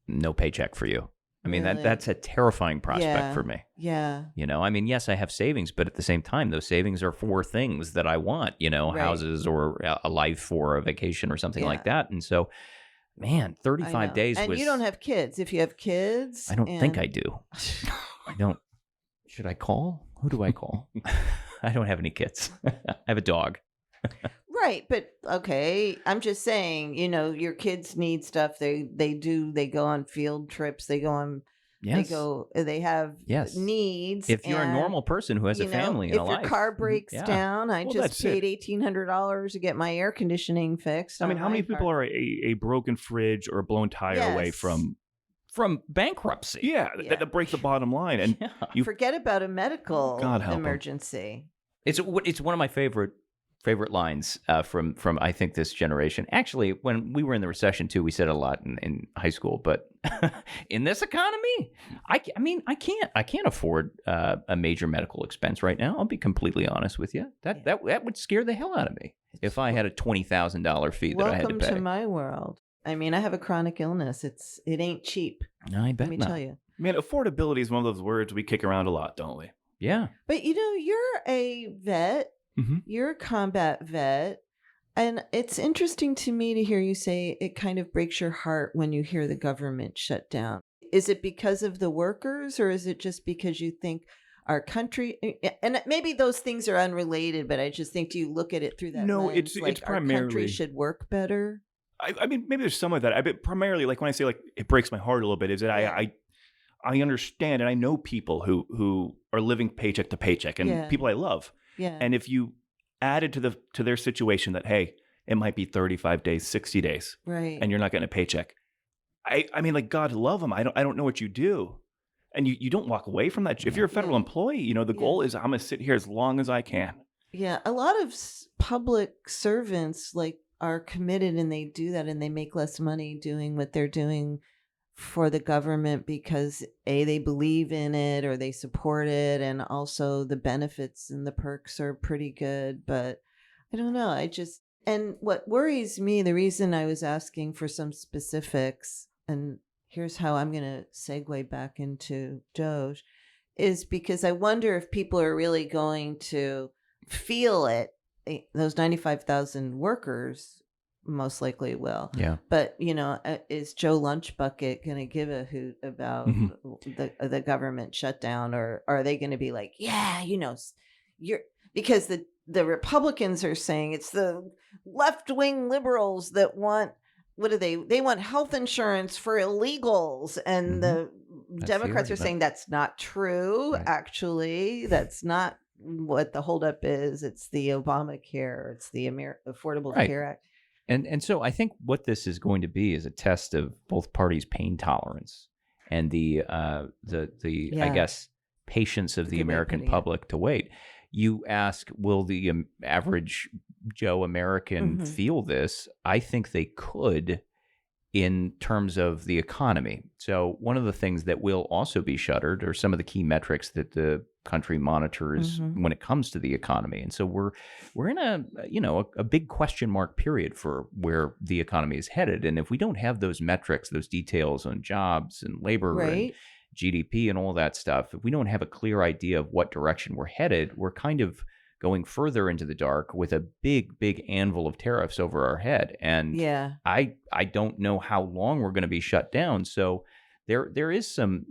no paycheck for you. I mean, Really? that's a terrifying prospect for me. Yeah. I mean, yes, I have savings, but at the same time, those savings are for things that I want, houses or a life or a vacation or something like that. And so, man, 35 days and was... you don't have kids. If you have kids... I don't think I do. I don't... Should I call? Who do I call? I don't have any kids. I have a dog. Right, but okay, I'm just saying, your kids need stuff. They go on field trips. They go on. Yes. They have needs. If you're a normal person who has a family and a life. If your car breaks down, I just paid $1,800 to get my air conditioning fixed. I mean, how many people are a broken fridge or a blown tire away from bankruptcy? Yeah, that breaks the bottom line. And you forget about a medical emergency. It's one of my favorite lines from I think this generation. Actually, when we were in the recession too, we said it a lot in high school. But in this economy, I can't afford a major medical expense right now. I'll be completely honest with you. That would scare the hell out of me if I had a $20,000 fee that I had to pay. Welcome to my world. I mean, I have a chronic illness. It ain't cheap. I bet. Let me tell you. Man, affordability is one of those words we kick around a lot, don't we? Yeah. But you're a vet. Mm-hmm. You're a combat vet. And it's interesting to me to hear you say it kind of breaks your heart when you hear the government shut down. Is it because of the workers, or is it just because you think our country, and maybe those things are unrelated, but I just think, do you look at it through that lens? It's our primarily country should work better? I mean, maybe there's some of that. But primarily, like when I say like it breaks my heart a little bit, is that I understand and I know people who are living paycheck to paycheck and people I love. Yeah. And if you added to their situation that, hey, it might be 35 days, 60 days, right, and you're not getting a paycheck. I mean, like, God love them. I don't know what you do. And you don't walk away from that. If you're a federal employee, the goal is I'm going to sit here as long as I can. Yeah. A lot of public servants are committed, and they do that, and they make less money doing what they're doing for the government because they believe in it or they support it, and also the benefits and the perks are pretty good. But I don't know. And what worries me, the reason I was asking for some specifics, and here's how I'm going to segue back into Doge, is because I wonder if people are really going to feel it. Those 95,000 workers most likely will. Yeah. But, is Joe Lunchbucket going to give a hoot about the government shutdown, or are they going to be like, because the Republicans are saying it's the left-wing liberals that want, what do they want health insurance for illegals, and the Democrats are saying that's not true. Right. Actually, that's not what the holdup is. It's the Obamacare. It's the Affordable Care Act. And so I think what this is going to be is a test of both parties' pain tolerance and the I guess patience of the Good way of American putting it. public to wait. You ask, will the average Joe American Mhm. feel this? I think they could in terms of the economy. So one of the things that will also be shuttered are some of the key metrics that the country monitors Mhm. when it comes to the economy. And so we're in a big question mark period for where the economy is headed. And if we don't have those metrics, those details on jobs and labor and Right. GDP and all that stuff, if we don't have a clear idea of what direction we're headed, we're kind of going further into the dark with a big anvil of tariffs over our head. And Yeah. I don't know how long we're going to be shut down. So there is some,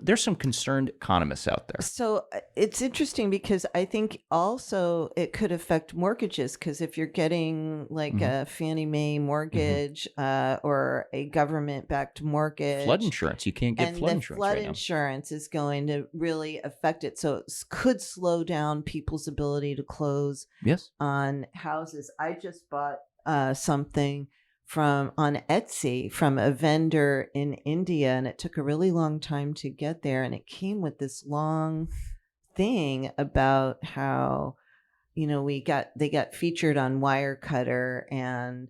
there's some concerned economists out there. So it's interesting because I think also it could affect mortgages, because if you're getting like Mhm. a Fannie Mae mortgage or a government-backed mortgage, Flood insurance, you can't get and flood the insurance flood right now. insurance is going to really affect it. So it could slow down people's ability to close Yes. on houses. I just bought something on Etsy from a vendor in India, and it took a really long time to get there, and it came with this long thing about how they got featured on Wirecutter, and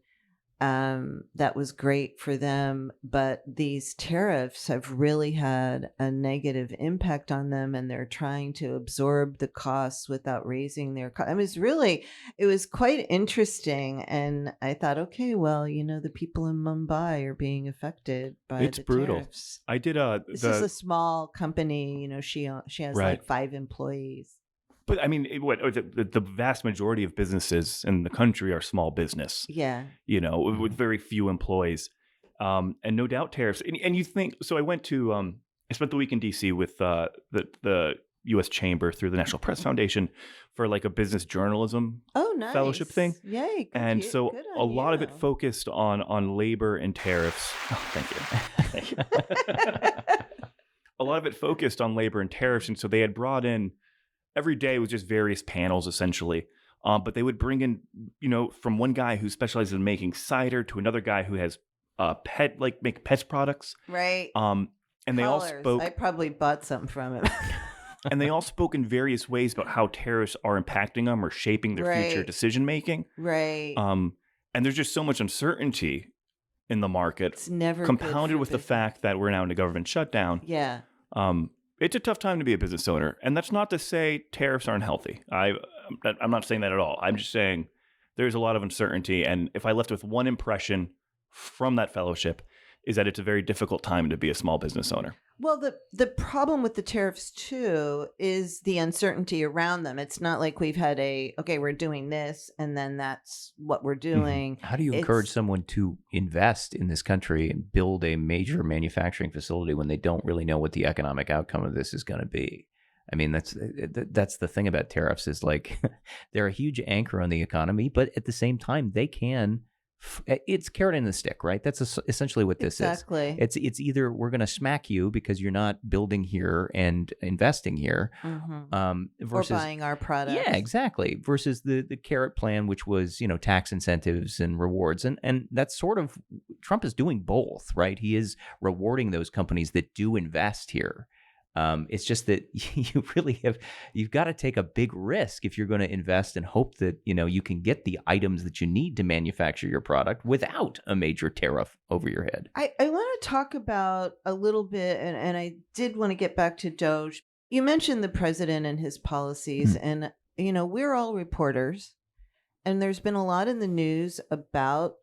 that was great for them, but these tariffs have really had a negative impact on them, and they're trying to absorb the costs without raising their costs. I mean, it was quite interesting, and I thought, okay, well, the people in Mumbai are being affected by It's the brutal. tariffs. I did This is a small company, she has Right. like 5 employees. but I mean, the vast majority of businesses in the country are small business. Yeah. With very few employees, and no doubt tariffs. And you think so? I went to I spent the week in D.C. with the U.S. Chamber through the National Press Foundation for like a business journalism Oh, nice. fellowship thing. Yay. And so good a on lot of it you. focused on labor and tariffs. Oh, thank you. Thank you. A lot of it focused on labor and tariffs. And so they had brought in, every day was just various panels essentially. But they would bring in, from one guy who specializes in making cider to another guy who has make pet products. Right. And they all Colors. spoke I probably bought something from him. and they all spoke in various ways about how tariffs are impacting them or shaping their future Right. decision making. Right. And there's just so much uncertainty in the market, It's never good compounded for with the business. fact that we're now in a government shutdown. Yeah. It's a tough time to be a business owner, and that's not to say tariffs aren't healthy. I'm not saying that at all. I'm just saying there's a lot of uncertainty, and if I left with one impression from that fellowship, is that it's a very difficult time to be a small business owner. Well, the problem with the tariffs too is the uncertainty around them. It's not like we've had okay, we're doing this and then that's what we're doing. How do you encourage someone to invest in this country and build a major manufacturing facility when they don't really know what the economic outcome of this is going to be? I mean, that's the thing about tariffs is like they're a huge anchor on the economy, but at the same time, they can. It's carrot and the stick, right? That's essentially what this Exactly. is. It's either we're going to smack you because you're not building here and investing here, versus or buying our products. Yeah, exactly. Versus the carrot plan, which was tax incentives and rewards, and that's sort of Trump is doing both, right? He is rewarding those companies that do invest here. It's just that you've got to take a big risk if you're going to invest and hope that, you can get the items that you need to manufacture your product without a major tariff over your head. I want to talk about a little bit, and I did want to get back to Doge. You mentioned the president and his policies, and, we're all reporters, and there's been a lot in the news about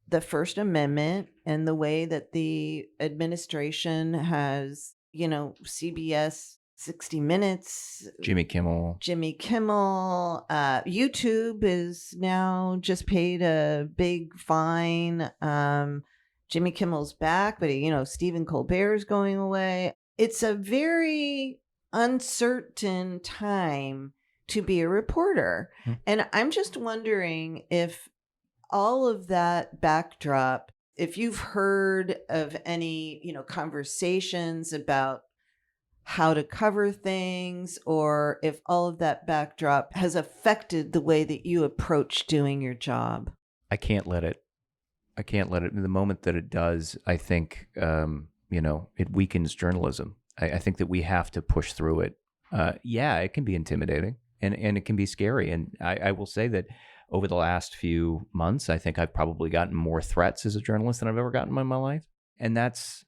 the First Amendment and the way that the administration has CBS, 60 Minutes, Jimmy Kimmel. YouTube is now just paid a big fine. Jimmy Kimmel's back, but Stephen Colbert's going away. It's a very uncertain time to be a reporter. And I'm just wondering if all of that backdrop, if you've heard of any, conversations about how to cover things, or if all of that backdrop has affected the way that you approach doing your job. I can't let it. In the moment that it does, I think, it weakens journalism. I think that we have to push through it. Yeah, it can be intimidating and it can be scary. And I will say that over the last few months, I think I've probably gotten more threats as a journalist than I've ever gotten in my life. And that's,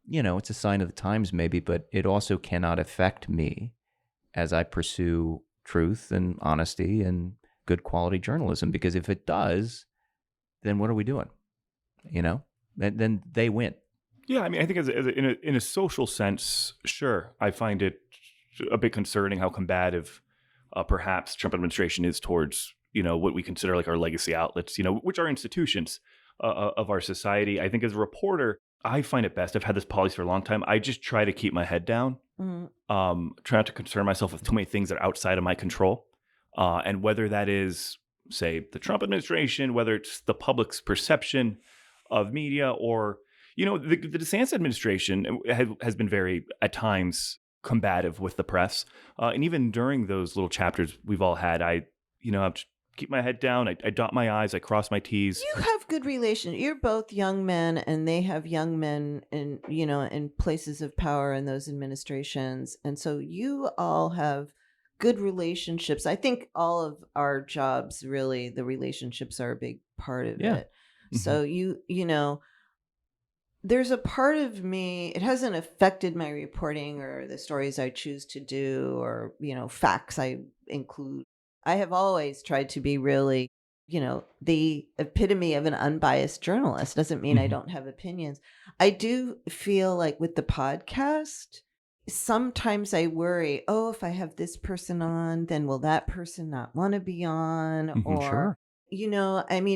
it's a sign of the times maybe, but it also cannot affect me as I pursue truth and honesty and good quality journalism. Because if it does, then what are we doing? Then they win. Yeah, I mean, I think in a social sense, sure, I find it a bit concerning how combative perhaps Trump administration is towards, what we consider like our legacy outlets, which are institutions of our society. I think as a reporter, I find it best. I've had this policy for a long time. I just try to keep my head down, try not to concern myself with too many things that are outside of my control. And whether that is, say, the Trump administration, whether it's the public's perception of media or, the DeSantis administration has been very, at times, combative with the press. And even during those little chapters we've all had, I keep my head down. I dot my I's. I cross my T's. You have good relations. You're both young men, and they have young men in places of power in those administrations. And so you all have good relationships. I think all of our jobs, really, the relationships are a big part of it. Mm-hmm. So there's a part of me, it hasn't affected my reporting or the stories I choose to do or, facts I include. I have always tried to be really, the epitome of an unbiased journalist. Doesn't mean I don't have opinions. I do feel like with the podcast, sometimes I worry, if I have this person on, then will that person not want to be on? Or, sure. And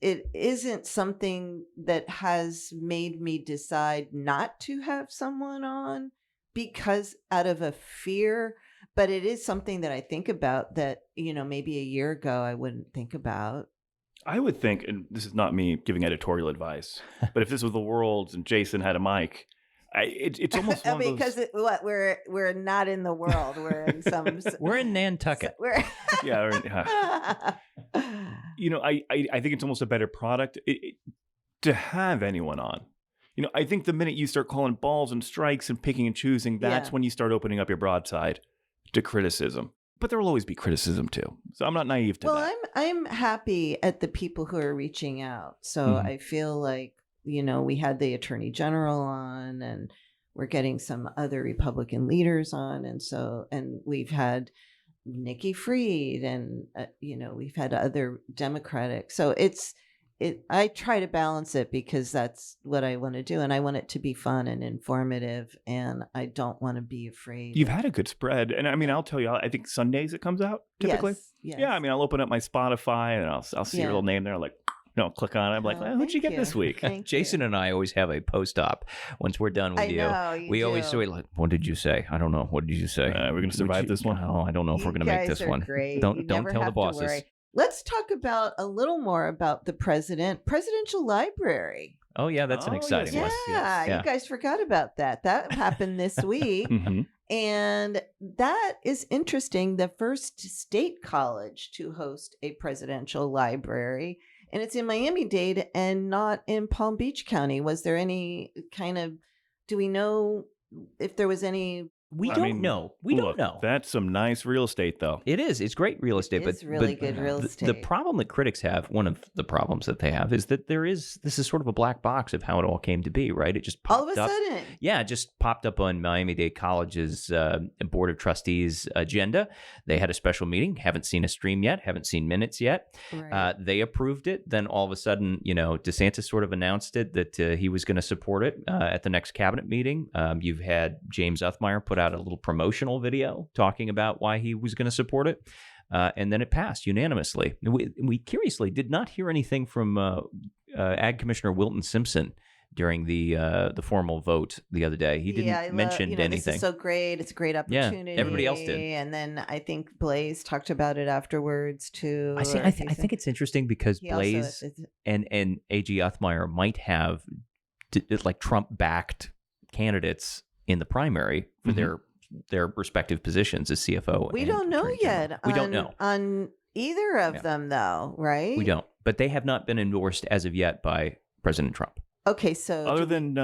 it isn't something that has made me decide not to have someone on because out of a fear, but it is something that I think about that, maybe a year ago I wouldn't think about. I would think, and this is not me giving editorial advice, but if this was the world and Jason had a mic, it's almost one of those... Because we're not in the world. We're in some... We're in Nantucket. I think it's almost a better product to have anyone on. I think the minute you start calling balls and strikes and picking and choosing, that's when you start opening up your broadside to criticism. But there will always be criticism too. So I'm not naive to that. Well, I'm happy at the people who are reaching out. So I feel like, we had the Attorney General on and we're getting some other Republican leaders on. And we've had Nikki Fried and, we've had other Democratic. So I try to balance it because that's what I want to do. And I want it to be fun and informative. And I don't want to be afraid. You've had a good spread. And I mean, I'll tell you, I think Sundays it comes out typically. Yes. Yeah. I mean, I'll open up my Spotify and I'll see your little name there. Like, click on it. I'm like, what'd you get this week? Jason and I always have a post-op. Once we're done with we always say, like, what did you say? I don't know. What did you say? We're going to survive this one? Oh, I don't know if we're going to make this one. Great. Don't tell the bosses. Let's talk about a little more about the presidential library. Oh, yeah, that's an exciting one. Yeah, you guys forgot about that. That happened this week. And that is interesting. The first state college to host a presidential library. And it's in Miami-Dade and not in Palm Beach County. Was there any do we know if there was any? We don't know. We don't know. That's some nice real estate, though. It is. It's great real estate. It's really good real estate. The problem that critics have, one of the problems that they have, is that this is sort of a black box of how it all came to be, right? It just popped all of a sudden. Yeah, it just popped up on Miami-Dade College's Board of Trustees agenda. They had a special meeting. Haven't seen a stream yet. Haven't seen minutes yet. Right. They approved it. Then all of a sudden, DeSantis sort of announced it that he was going to support it at the next cabinet meeting. You've had James Uthmeyer put out a little promotional video talking about why he was going to support it. And then it passed unanimously. We curiously did not hear anything from Ag Commissioner Wilton Simpson during the formal vote the other day. He didn't mention anything. This is so great. It's a great opportunity. Yeah, everybody else did. And then I think Blaze talked about it afterwards too. I think it's interesting because Blaze and AG Uthmeyer might have like Trump-backed candidates in the primary for their respective positions as CFO. We don't know yet. We don't know on either of them, though, right? We don't. But they have not been endorsed as of yet by President Trump. Okay, so other than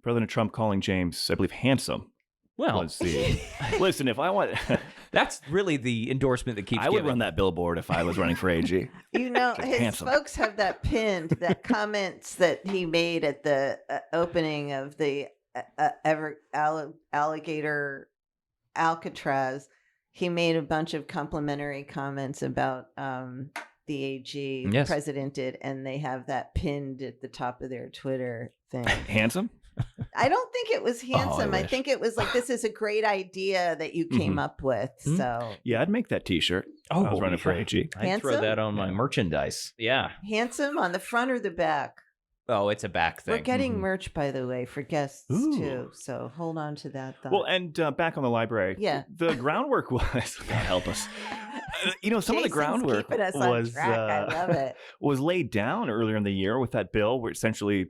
President Trump calling James, I believe, handsome. Well, Was the listen. If I want, that's really the endorsement that keeps. I would giving. run that billboard if I was running for AG. You know, Just his handsome. folks have that pinned, that comments that he made at the opening of the alligator Alcatraz. He made a bunch of complimentary comments about the AG. Yes. The president did, and they have that pinned at the top of their Twitter thing. Handsome? I don't think it was handsome. I wish. think it was like, this is a great idea that you came up with. Mhm. So Yeah, I'd make that T-shirt. if I was running for AG. I'd throw Handsome? that on my merchandise. Yeah. handsome on the front or the back? Oh, it's a back thing. We're getting Mhm. merch, by the way, for guests Ooh. too. So hold on to that thought. Well, and back on the library. Yeah. The groundwork was. God help us. Some of the Jason's groundwork keeping us on was track. I love it. was laid down earlier in the year with that bill, where essentially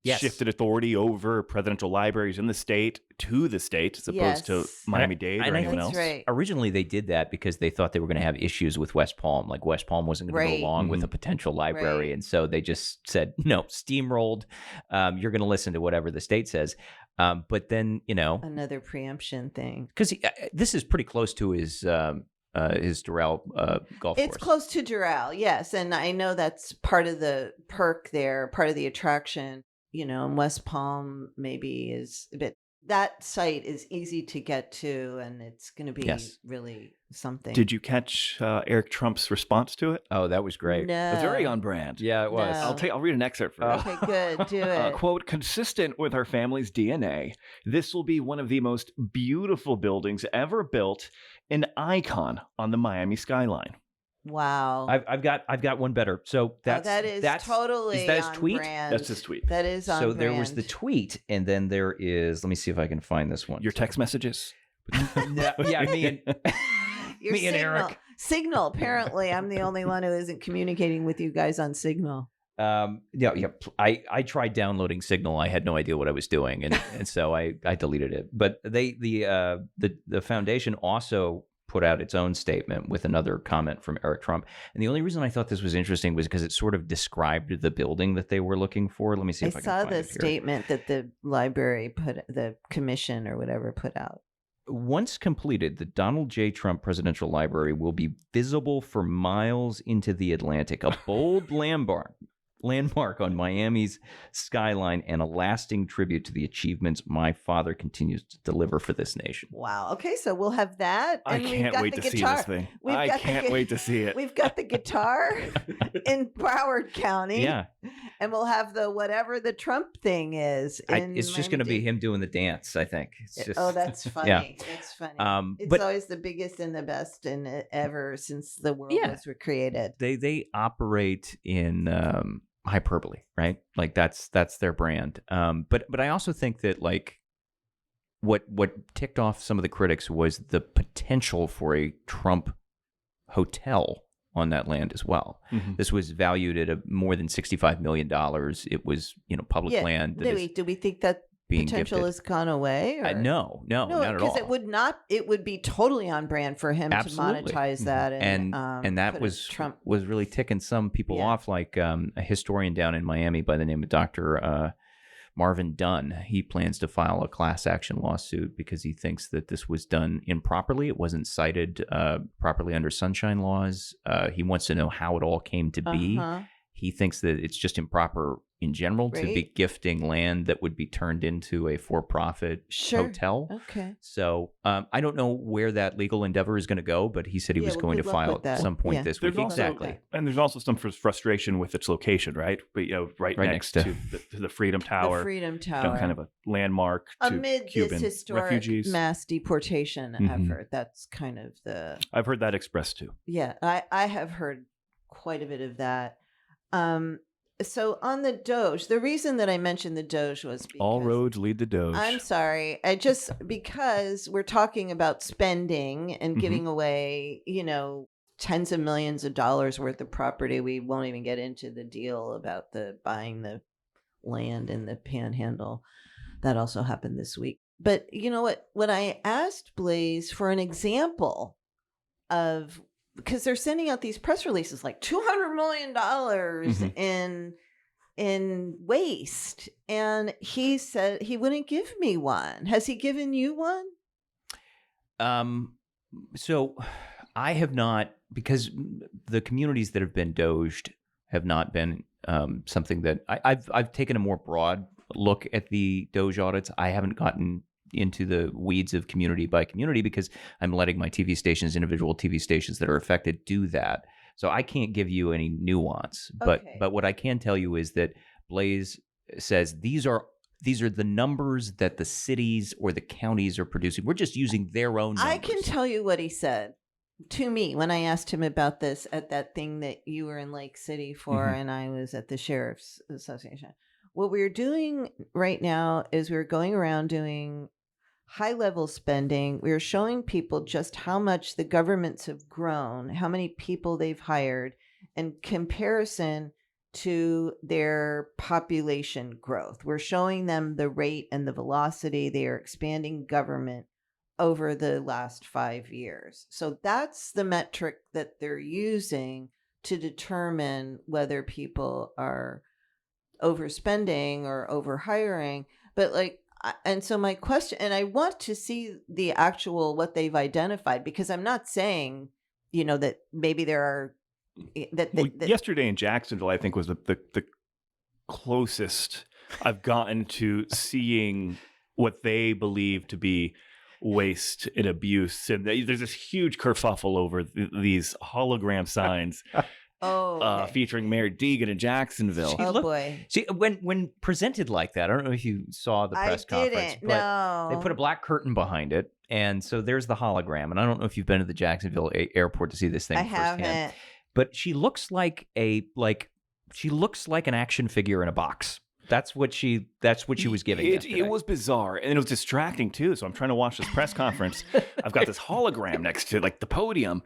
Yes. shifted authority over presidential libraries in the state to the state, as opposed to Yes. Miami-Dade or And I anyone think else. That's right. Originally, they did that because they thought they were going to have issues with West Palm. Like West Palm wasn't going to Right. go along with Mhm. a potential library. Right. And so they just said, no, steamrolled. You're going to listen to whatever the state says. But then, Another preemption thing. because this is pretty close to his Doral golf It's course. close to Doral, yes. And I know that's part of the perk there, part of the attraction. And West Palm maybe is a bit, that site is easy to get to, and it's going to be Yes. really something. Did you catch Eric Trump's response to it? Oh, that was great. No. It was very on brand. Yeah, it was. No. I'll read an excerpt for you. Okay, good. Do it. Quote, consistent with our family's DNA, this will be one of the most beautiful buildings ever built, an icon on the Miami skyline. Wow. I've got one better. So that's totally is that his on tweet? brand. That's his tweet. That is on So brand. there was the tweet, and then there is. Let me see if I can find this one. Your text messages? No, yeah, me and Your me and Signal. Eric. Signal. Apparently, I'm the only one who isn't communicating with you guys on Signal. Yeah. I tried downloading Signal. I had no idea what I was doing, and so I deleted it. But the foundation also put out its own statement with another comment from Eric Trump. And the only reason I thought this was interesting was because it sort of described the building that they were looking for. Let me see I if I can saw find the it here. statement that the library the commission or whatever put out. Once completed, the Donald J. Trump Presidential Library will be visible for miles into the Atlantic, a bold landmark on Miami's skyline and a lasting tribute to the achievements my father continues to deliver for this nation. Wow. Okay, so we'll have that. I And we've can't got wait the to see guitar. this thing. We've I got the can't wait to see it. We've got the guitar in Broward County. Yeah. And we'll have the whatever the Trump thing is. It's just going to be him doing the dance, I think. It's just, Oh, that's funny. Yeah. That's funny. It's but- always the biggest and the best ever since the world Yeah. was created. They operate in hyperbole, right? Like that's their brand. But I also think that like what ticked off some of the critics was the potential for a Trump hotel on that land as well. Mhm. This was valued at more than $65 million. It was public land that is Do we think that being potential gifted. has gone away? Or? No, not at all. Because it would be totally on brand for him Absolutely. to monetize that. And that put was Trump. was really ticking some people Yeah. off, like a historian down in Miami by the name of Dr. Marvin Dunn. He plans to file a class action lawsuit because he thinks that this was done improperly. It wasn't cited properly under sunshine laws. He wants to know how it all came to be. Uh-huh. He thinks that it's just improper in general to be Right. gifting land that would be turned into a for-profit Sure. hotel. Okay. So I don't know where that legal endeavor is going to go, but he said he Yeah, was well, going to good luck file with that. at some point Yeah. this There's week. also- Exactly. And there's also some frustration with its location, right? But right next to the Freedom Tower. The Freedom you Tower. know, kind of a landmark to Amid Cuban this historic refugees. mass deportation Mhm. effort. That's kind of the I've heard that expressed too. yeah. I have heard quite a bit of that. So on the Doge, the reason that I mentioned the Doge was because All roads lead to Doge. I'm sorry. Because we're talking about spending and Mhm. giving away, tens of millions of dollars worth of property. We won't even get into the deal about the buying the land in the Panhandle. That also happened this week. But you know what? When I asked Blaze for an example of, because they're sending out these press releases like $200 million Mhm. in in waste. And he said he wouldn't give me one. Has he given you one? So I have not, because the communities that have been doged have not been something that I've taken a more broad look at the Doge audits. I haven't gotten into the weeds of community by community because I'm letting my TV stations, individual TV stations that are affected, do that. So I can't give you any nuance. Okay. But what I can tell you is that Blaze says these are the numbers that the cities or the counties are producing. We're just using their own numbers. I can tell you what he said to me when I asked him about this at that thing that you were in Lake City for, and I was at the Sheriff's Association. What we're doing right now is we're going around doing high-level spending. We're showing people just how much the governments have grown, how many people they've hired, in comparison to their population growth. We're showing them the rate and the velocity they are expanding government over the last 5 years. So that's the metric that they're using to determine whether people are overspending or overhiring. But and so my question, and I want to see the actual what they've identified, because I'm not saying, that maybe there are yesterday in Jacksonville, I think, was the closest I've gotten to seeing what they believe to be waste and abuse. And there's this huge kerfuffle over these hologram signs featuring Mayor Deegan in Jacksonville. Boy. See, when presented like that, I don't know if you saw the press conference, but they put a black curtain behind it. And so there's the hologram. And I don't know if you've been to the Jacksonville airport to see this thing firsthand. Haven't. But she looks like an action figure in a box. That's what she was giving. It was bizarre, and it was distracting too. So I'm trying to watch this press conference. I've got this hologram next to the podium,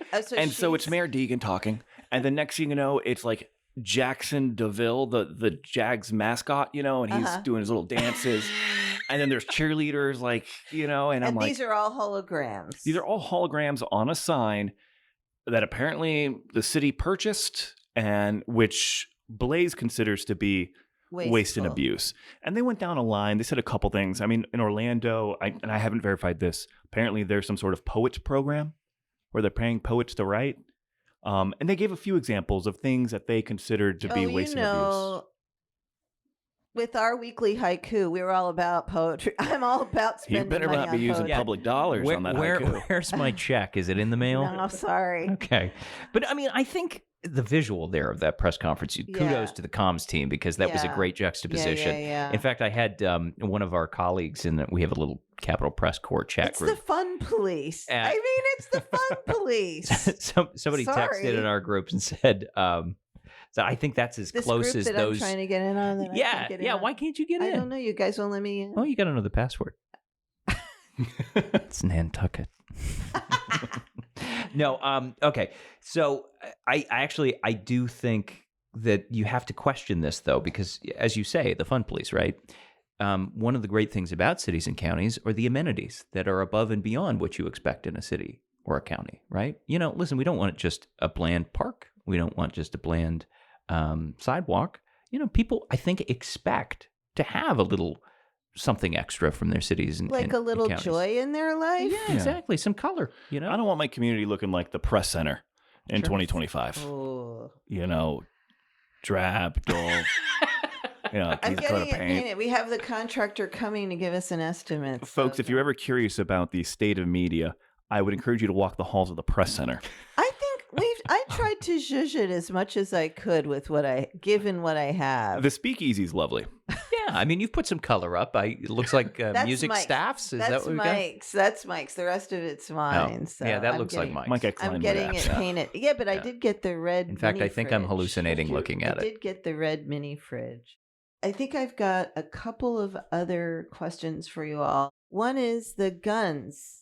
so it's Mayor Deegan talking, and the next thing you know, it's like Jackson DeVille, the Jags mascot, and he's doing his little dances, and then there's cheerleaders, and I'm like, these are all holograms. These are all holograms on a sign that apparently the city purchased, and which Blaze considers to be waste and abuse. And they went down a line. They said a couple things. I mean, in Orlando, and I haven't verified this, apparently there's some sort of poets program where they're paying poets to write. And they gave a few examples of things that they considered to be waste and abuse. With our weekly haiku, we were all about poetry. I'm all about spending money on poetry. You better not be using public dollars on that haiku. Where's my check? Is it in the mail? No, sorry. Okay. But I mean, I think the visual there of that press conference, kudos to the comms team, because that was a great juxtaposition. Yeah. In fact, I had one of our colleagues we have a little Capitol Press Corps chat group. It's the fun police. It's the fun police. Somebody texted in our group and said, so I think that's as close as those. I'm trying to get in on. Yeah. Why can't you get in? I don't know. You guys won't let me in. Oh, you got to know the password. It's Nantucket. No. Okay. So I do think that you have to question this, though, because as you say, the fun police, right? One of the great things about cities and counties are the amenities that are above and beyond what you expect in a city or a county, right? Listen, we don't want just a bland park. We don't want just a bland sidewalk. People, I think, expect to have a little something extra from their cities and a little counties. Joy in their life. Yeah, exactly. Some color. I don't want my community looking like the press center in 2025. Oh. Drab, dull. I'm getting it painted. We have the contractor coming to give us an estimate. Folks, if you're ever curious about the state of media, I would encourage you to walk the halls of the press center. I think I tried to zhuzh it as much as I could with given what I have. The Speakeasy is lovely. Yeah, I mean, you've put some color up. It looks like music Mike's. staffs. Is that's that what Mike's. That's Mike's. The rest of it's mine. Oh, So yeah, that looks like Mike's. Mike I'm getting it painted. Yeah, but I did get the red. In fact, mini I think fridge. I'm hallucinating looking at it. I did get the red mini fridge. I think I've got a couple of other questions for you all. One is the guns.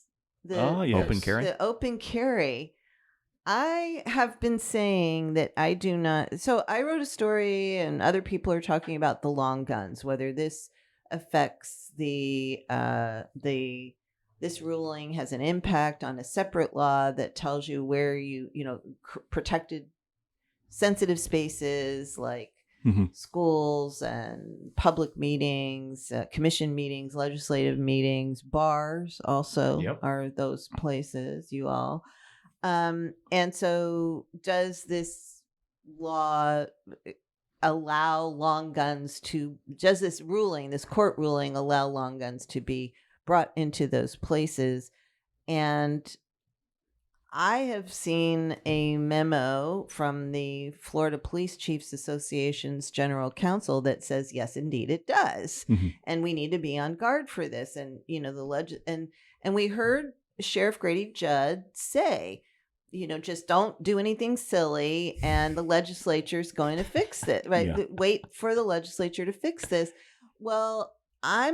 Open carry. The open carry. I have been saying that I do not. So I wrote a story, and other people are talking about the long guns, whether this affects this ruling has an impact on a separate law that tells you where protected sensitive spaces like schools and public meetings, commission meetings, legislative meetings, bars also are those places, you all. And so does this law allow long guns does this court ruling allow long guns to be brought into those places? And I have seen a memo from the Florida Police Chiefs Association's general counsel that says, yes, indeed, it does. And we need to be on guard for this. And, and we heard Sheriff Grady Judd say, just don't do anything silly, and the legislature's going to fix it, right? Yeah. Wait for the legislature to fix this. Well, I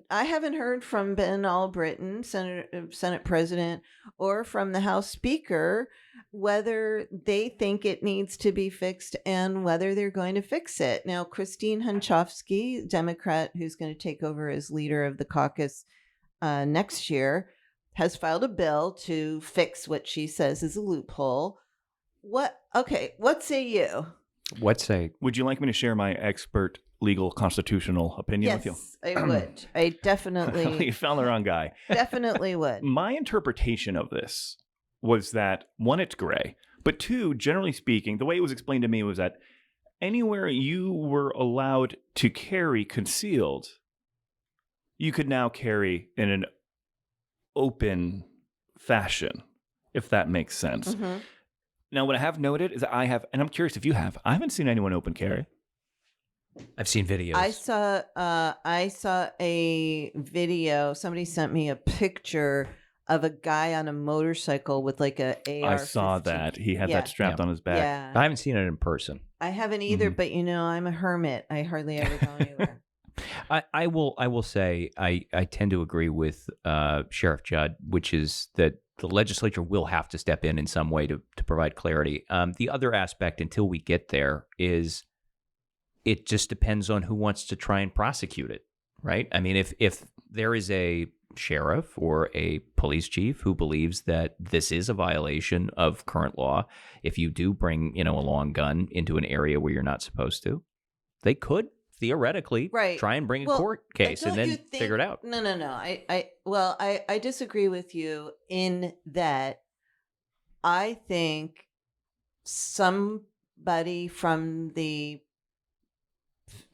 haven't heard from Ben Albritton, Senate President, or from the House Speaker whether they think it needs to be fixed and whether they're going to fix it. Now, Christine Hunchofsky, Democrat, who's going to take over as leader of the caucus next year, has filed a bill to fix what she says is a loophole. What say you? Would you like me to share my expert legal constitutional opinion with you? Yes, I would. I definitely. You found the wrong guy. Definitely would. My interpretation of this was that, one, it's gray, but two, generally speaking, the way it was explained to me was that anywhere you were allowed to carry concealed, you could now carry in an open fashion, if that makes sense. Now, what I have noted is that and I'm curious if you have, I haven't seen anyone open carry. I've seen videos. I saw a video. Somebody sent me a picture of a guy on a motorcycle with like a AR. I saw that. He had that strapped on his back. Yeah. I haven't seen it in person. I haven't either, but I'm a hermit. I hardly ever go anywhere. I will say I tend to agree with Sheriff Judd, which is that the legislature will have to step in some way to provide clarity. The other aspect, until we get there, is it just depends on who wants to try and prosecute it, right? I mean, if there is a sheriff or a police chief who believes that this is a violation of current law, if you do bring a long gun into an area where you're not supposed to, they could theoretically try and bring a court case and then figure it out. No. I disagree with you in that I think somebody from the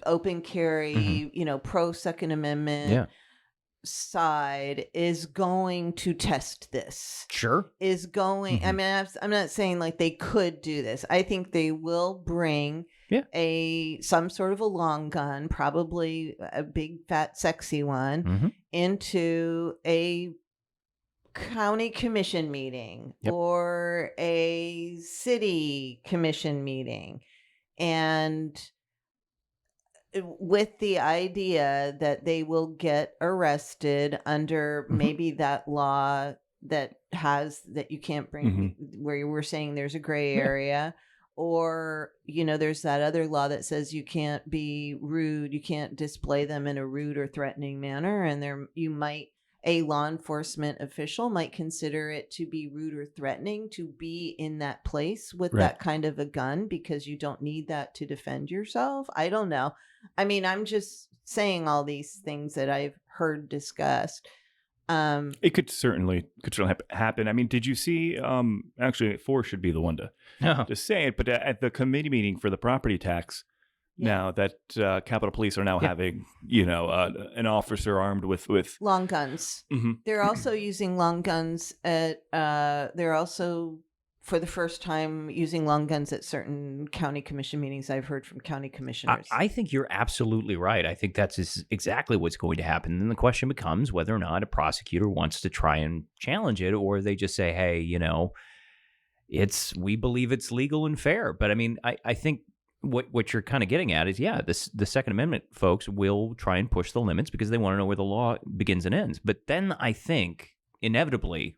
open carry, pro Second Amendment side is going to test this. Sure. Is going, I mean, I'm not saying like they could do this. I think they will bring some sort of a long gun, probably a big, fat, sexy one, into a county commission meeting or a city commission meeting. And with the idea that they will get arrested under maybe that law that you can't bring, where you were saying there's a gray area, or, there's that other law that says you can't be rude, you can't display them in a rude or threatening manner. And a law enforcement official might consider it to be rude or threatening to be in that place with that kind of a gun, because you don't need that to defend yourself. I don't know. I mean, I'm just saying all these things that I've heard discussed. It could certainly happen. I mean, did you see? Actually, Forrest should be the one to say it. But at the committee meeting for the property tax, now that Capitol Police are now having, an officer armed with long guns. They're also using long guns they're also, for the first time, using long guns at certain county commission meetings. I've heard from county commissioners. I think you're absolutely right. I think that's exactly what's going to happen. And then the question becomes whether or not a prosecutor wants to try and challenge it, or they just say, hey, we believe it's legal and fair. But I mean, I think what you're kind of getting at is, the Second Amendment folks will try and push the limits because they want to know where the law begins and ends. But then I think inevitably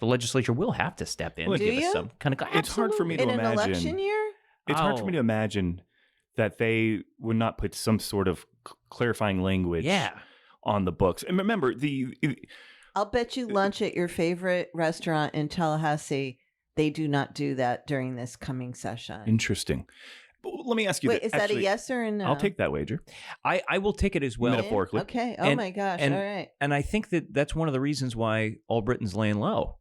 the legislature will have to step in to give us some kind of. It's hard for me to imagine. In an election year? It's hard for me to imagine that they would not put some sort of clarifying language on the books. And remember, I'll bet you lunch at your favorite restaurant in Tallahassee, they do not do that during this coming session. Interesting. Let me ask you Wait, this. is that Actually, a yes or a no? I'll take that wager. I will take it as well. Metaphorically. Okay. Oh And- my gosh. and- All right. And I think that's one of the reasons why all Britain's laying low.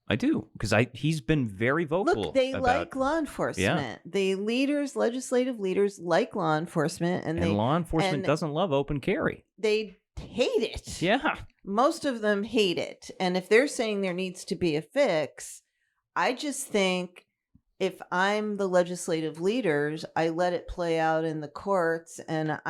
I do, because he's been very vocal. Look, they about, like law enforcement. The leaders, legislative leaders, like law enforcement, and law enforcement and doesn't love open carry. they hate it. Yeah. Most of them hate it. And if they're saying there needs to be a fix, I just think if I'm the legislative leaders, I let it play out in the courts, and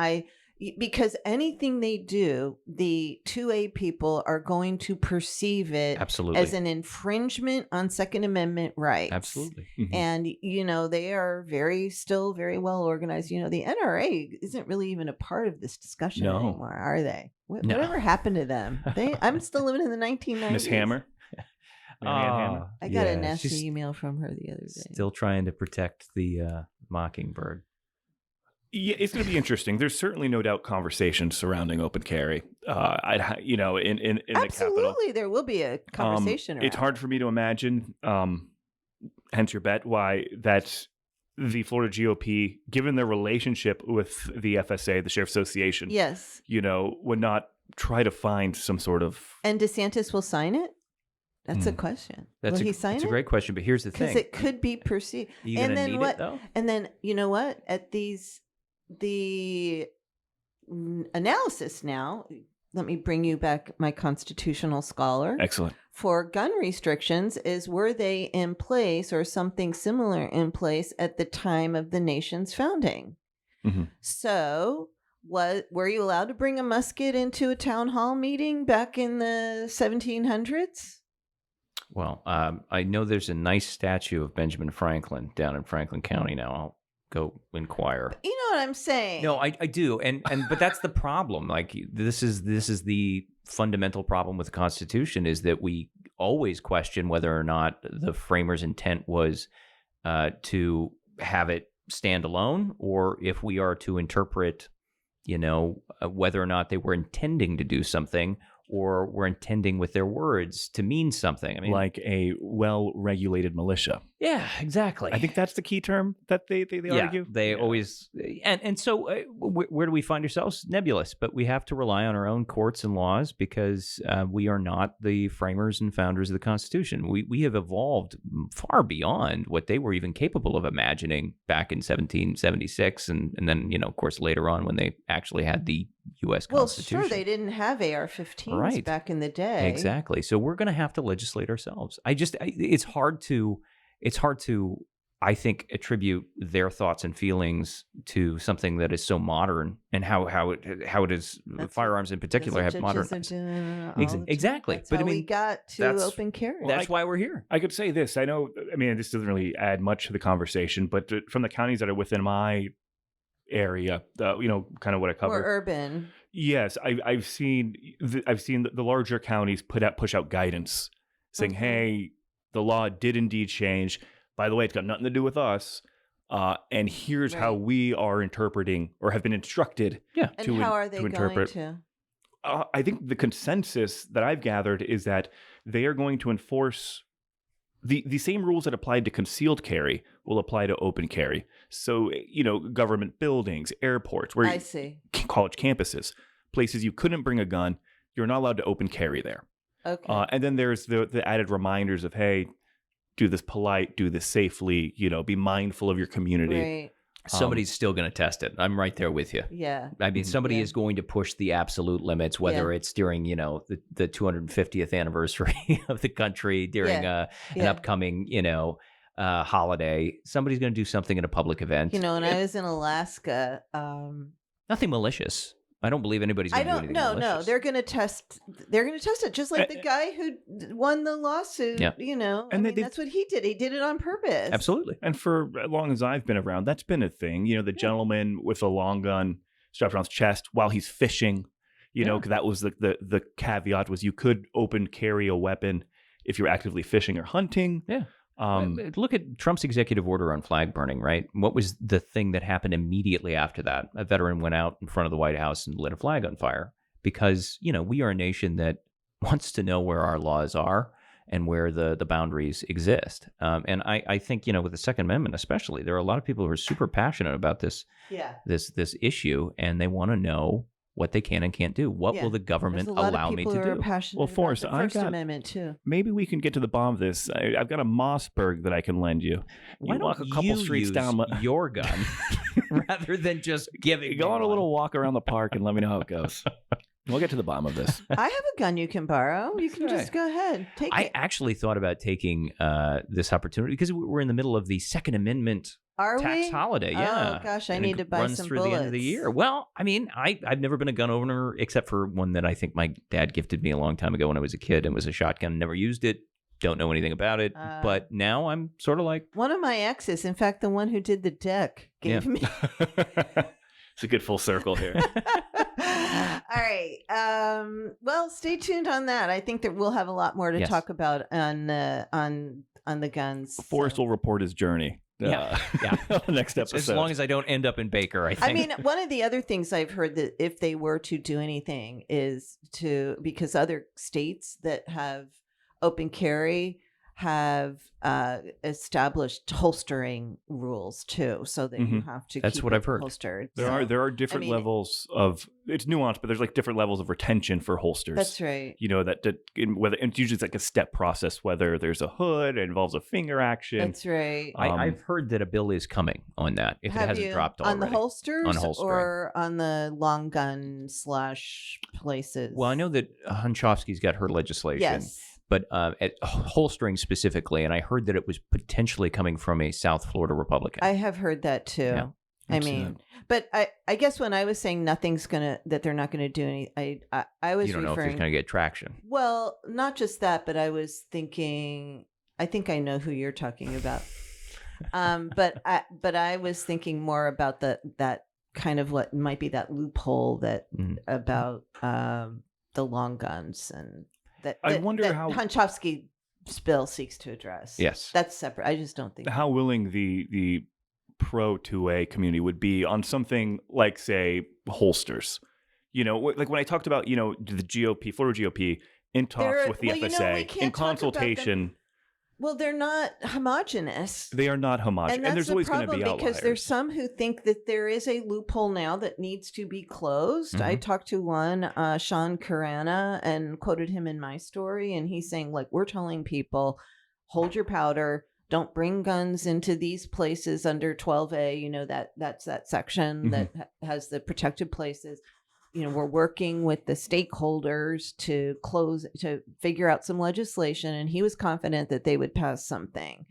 because anything they do, the 2A people are going to perceive it Absolutely. as an infringement on Second Amendment rights. Absolutely. Mhm. And, they are still very well organized. The NRA isn't really even a part of this discussion No. anymore, are they? No. Whatever happened to them? I'm still living in the 1990s. Miss Hammer. Marianne Hammer. I got a Yeah, nasty she's email from her the other day. Still trying to protect the mockingbird. Yeah, it's going to be interesting. There's certainly no doubt conversations surrounding open carry. In the Capitol. Absolutely, there will be a conversation around. It's hard for me to imagine, hence your bet, why that the Florida GOP, given their relationship with the FSA, the Sheriff's Association, Yes. Would not try to find some sort of. And DeSantis will sign it? That's a question. Will he sign That's it? a great question, but here's the thing. Because it could be perceived. Are you And going to then need what? it, though? And then, you know what? At the analysis now, let me bring you back my constitutional scholar. Excellent. For gun restrictions were they in place or something similar in place at the time of the nation's founding? Mm-hmm. So were you allowed to bring a musket into a town hall meeting back in the 1700s? Well, I know there's a nice statue of Benjamin Franklin down in Franklin County now. I'll go inquire. You know what I'm saying? No, I do, but that's the problem. Like this is the fundamental problem with the Constitution is that we always question whether or not the framers' intent was to have it stand alone, or if we are to interpret, whether or not they were intending to do something, or were intending with their words to mean something. I mean, Like a well-regulated militia. yeah, exactly. I think that's the key term that they argue. They always and so where do we find ourselves? Nebulous, but we have to rely on our own courts and laws because we are not the framers and founders of the Constitution. We have evolved far beyond what they were even capable of imagining back in 1776, and then of course later on when they actually had the U.S. Constitution. Well, sure, they didn't have AR-15s Right. back in the day. Exactly. So we're going to have to legislate ourselves. It's hard to, I think, attribute their thoughts and feelings to something that is so modern, and how it is. That's firearms in particular have That's modern. what judges are doing all the time. Exactly. That's But how I mean, we got to that's- open carry. That's why we're here. I could say this. This doesn't really add much to the conversation, but from the counties that are within my area, kind of what I cover. More urban. Yes, I've seen the larger counties push out guidance saying, Mhm. "Hey, the law did indeed change. By the way, it's got nothing to do with us. And here's how Right. we are interpreting or have been instructed And to how are they to going interpret." to? I think the consensus that I've gathered is that they are going to enforce the same rules that applied to concealed carry will apply to open carry. So, government buildings, airports, I see. college campuses, places you couldn't bring a gun, you're not allowed to open carry there. Okay. And then there's the added reminders of, hey, do this polite, do this safely, be mindful of your community. Right. Somebody's still going to test it. I'm right there with you. Yeah. I mean, somebody Yeah. is going to push the absolute limits, whether it's during, the 250th anniversary of the country, during an Yeah. upcoming, holiday. Somebody's going to do something at a public event. When I was in Alaska, Nothing malicious. I don't believe anybody's I going to do don't. anything No, malicious. they're going to test. They're going to test it, just like the guy who won the lawsuit. Yeah. And that's what he did. He did it on purpose. Absolutely. And for as long as I've been around, that's been a thing. The gentleman with a long gun strapped around his chest while he's fishing, because that was the caveat was you could open carry a weapon if you're actively fishing or hunting. Yeah. Look at Trump's executive order on flag burning, right? What was the thing that happened immediately after that? A veteran went out in front of the White House and lit a flag on fire because, we are a nation that wants to know where our laws are and where the boundaries exist. And I think, with the Second Amendment especially, there are a lot of people who are super passionate about this issue, and they want to know what they can and can't do. What will the government allow me to do? Well, Forrest, about the First Amendment too. Maybe we can get to the bottom of this. I've got a Mossberg that I can lend you. Why walk don't a couple you streets use down your gun rather than just giving Go me on a one? little walk around the park and let me know how it goes. We'll get to the bottom of this. I have a gun you can borrow. You can just go ahead. Take I it. actually thought about taking this opportunity because we're in the middle of the Second Amendment Are tax we? holiday. Yeah. Oh, gosh, I And it need to buy runs some through bullets. the end of the year. Well, I mean, I've never been a gun owner except for one that I think my dad gifted me a long time ago when I was a kid, and was a shotgun. Never used it. Don't know anything about it. But now I'm sort of like... One of my exes, in fact, the one who did the deck, gave me... It's a good full circle here. All right. Well, stay tuned on that. I think that we'll have a lot more to talk about on the guns. Forrest will report his journey. Yeah. Next episode. As long as I don't end up in Baker, I think. I mean, one of the other things I've heard that if they were to do anything is because other states that have open carry have established holstering rules too, so that you have to That's keep what it I've heard. holstered. There are different levels of, it's nuanced, but there's like different levels of retention for holsters. That's right. Whether it's usually it's like a step process, whether there's a hood, it involves a finger action. That's right. I've heard that a bill is coming on that if it hasn't dropped already. On the holsters On holstering. or on the long gun / places? Well, I know that Hunchofsky's got her legislation. Yes. But at holstering specifically, and I heard that it was potentially coming from a South Florida Republican. I have heard that too. Yeah. I mean, but I guess when I was saying that they're not gonna do any, I was you don't know if referring. it's going to get traction. Well, not just that, but I was thinking. I think I know who you're talking about. But I was thinking more about that kind of what might be that loophole that about the long guns and. I wonder that how Hunchofsky's bill seeks to address. Yes, that's separate. I just don't think how willing the pro 2A community would be on something like, say, holsters. Like when I talked about the GOP, Florida GOP, in talks with the FSA, in consultation. Well, they're not homogenous. They are not homogenous, and there's always going to be outliers. Because there's some who think that there is a loophole now that needs to be closed. I talked to one, Sean Carana, and quoted him in my story, and he's saying, like, we're telling people, hold your powder, don't bring guns into these places under 12A. That's that section that has the protected places. We're working with the stakeholders to figure out some legislation, and he was confident that they would pass something.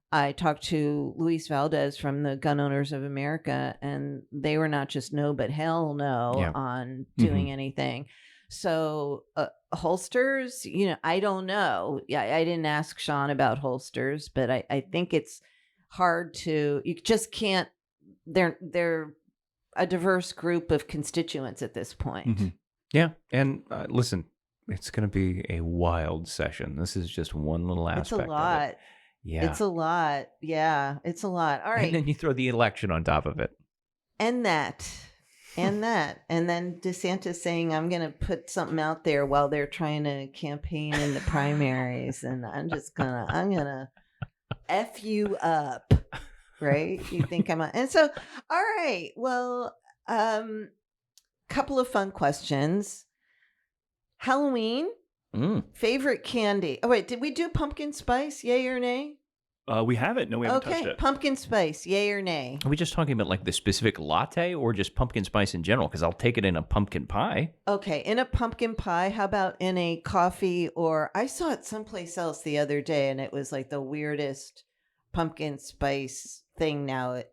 I talked to Luis Valdez from the Gun Owners of America, and they were not just no, but hell no on doing anything. So holsters, I don't know. Yeah, I didn't ask Sean about holsters, but I think it's hard to. You just can't. They're a diverse group of constituents at this point. Yeah. And listen, it's going to be a wild session. This is just one little aspect. It's a lot. Of it. Yeah. It's a lot. Yeah. It's a lot. All right. And then you throw the election on top of it. And that. And then DeSantis saying, I'm going to put something out there while they're trying to campaign in the primaries. And I'm going to F you up. Right? You think I'm and so all right. Well, couple of fun questions. Halloween, favorite candy. Oh wait, did we do pumpkin spice? Yay or nay? We haven't. No, we haven't touched it. Pumpkin spice, yay or nay? Are we just talking about like the specific latte or just pumpkin spice in general? Because I'll take it in a pumpkin pie. Okay, in a pumpkin pie. How about in a coffee? Or I saw it someplace else the other day, and it was like the weirdest pumpkin spice thing. Now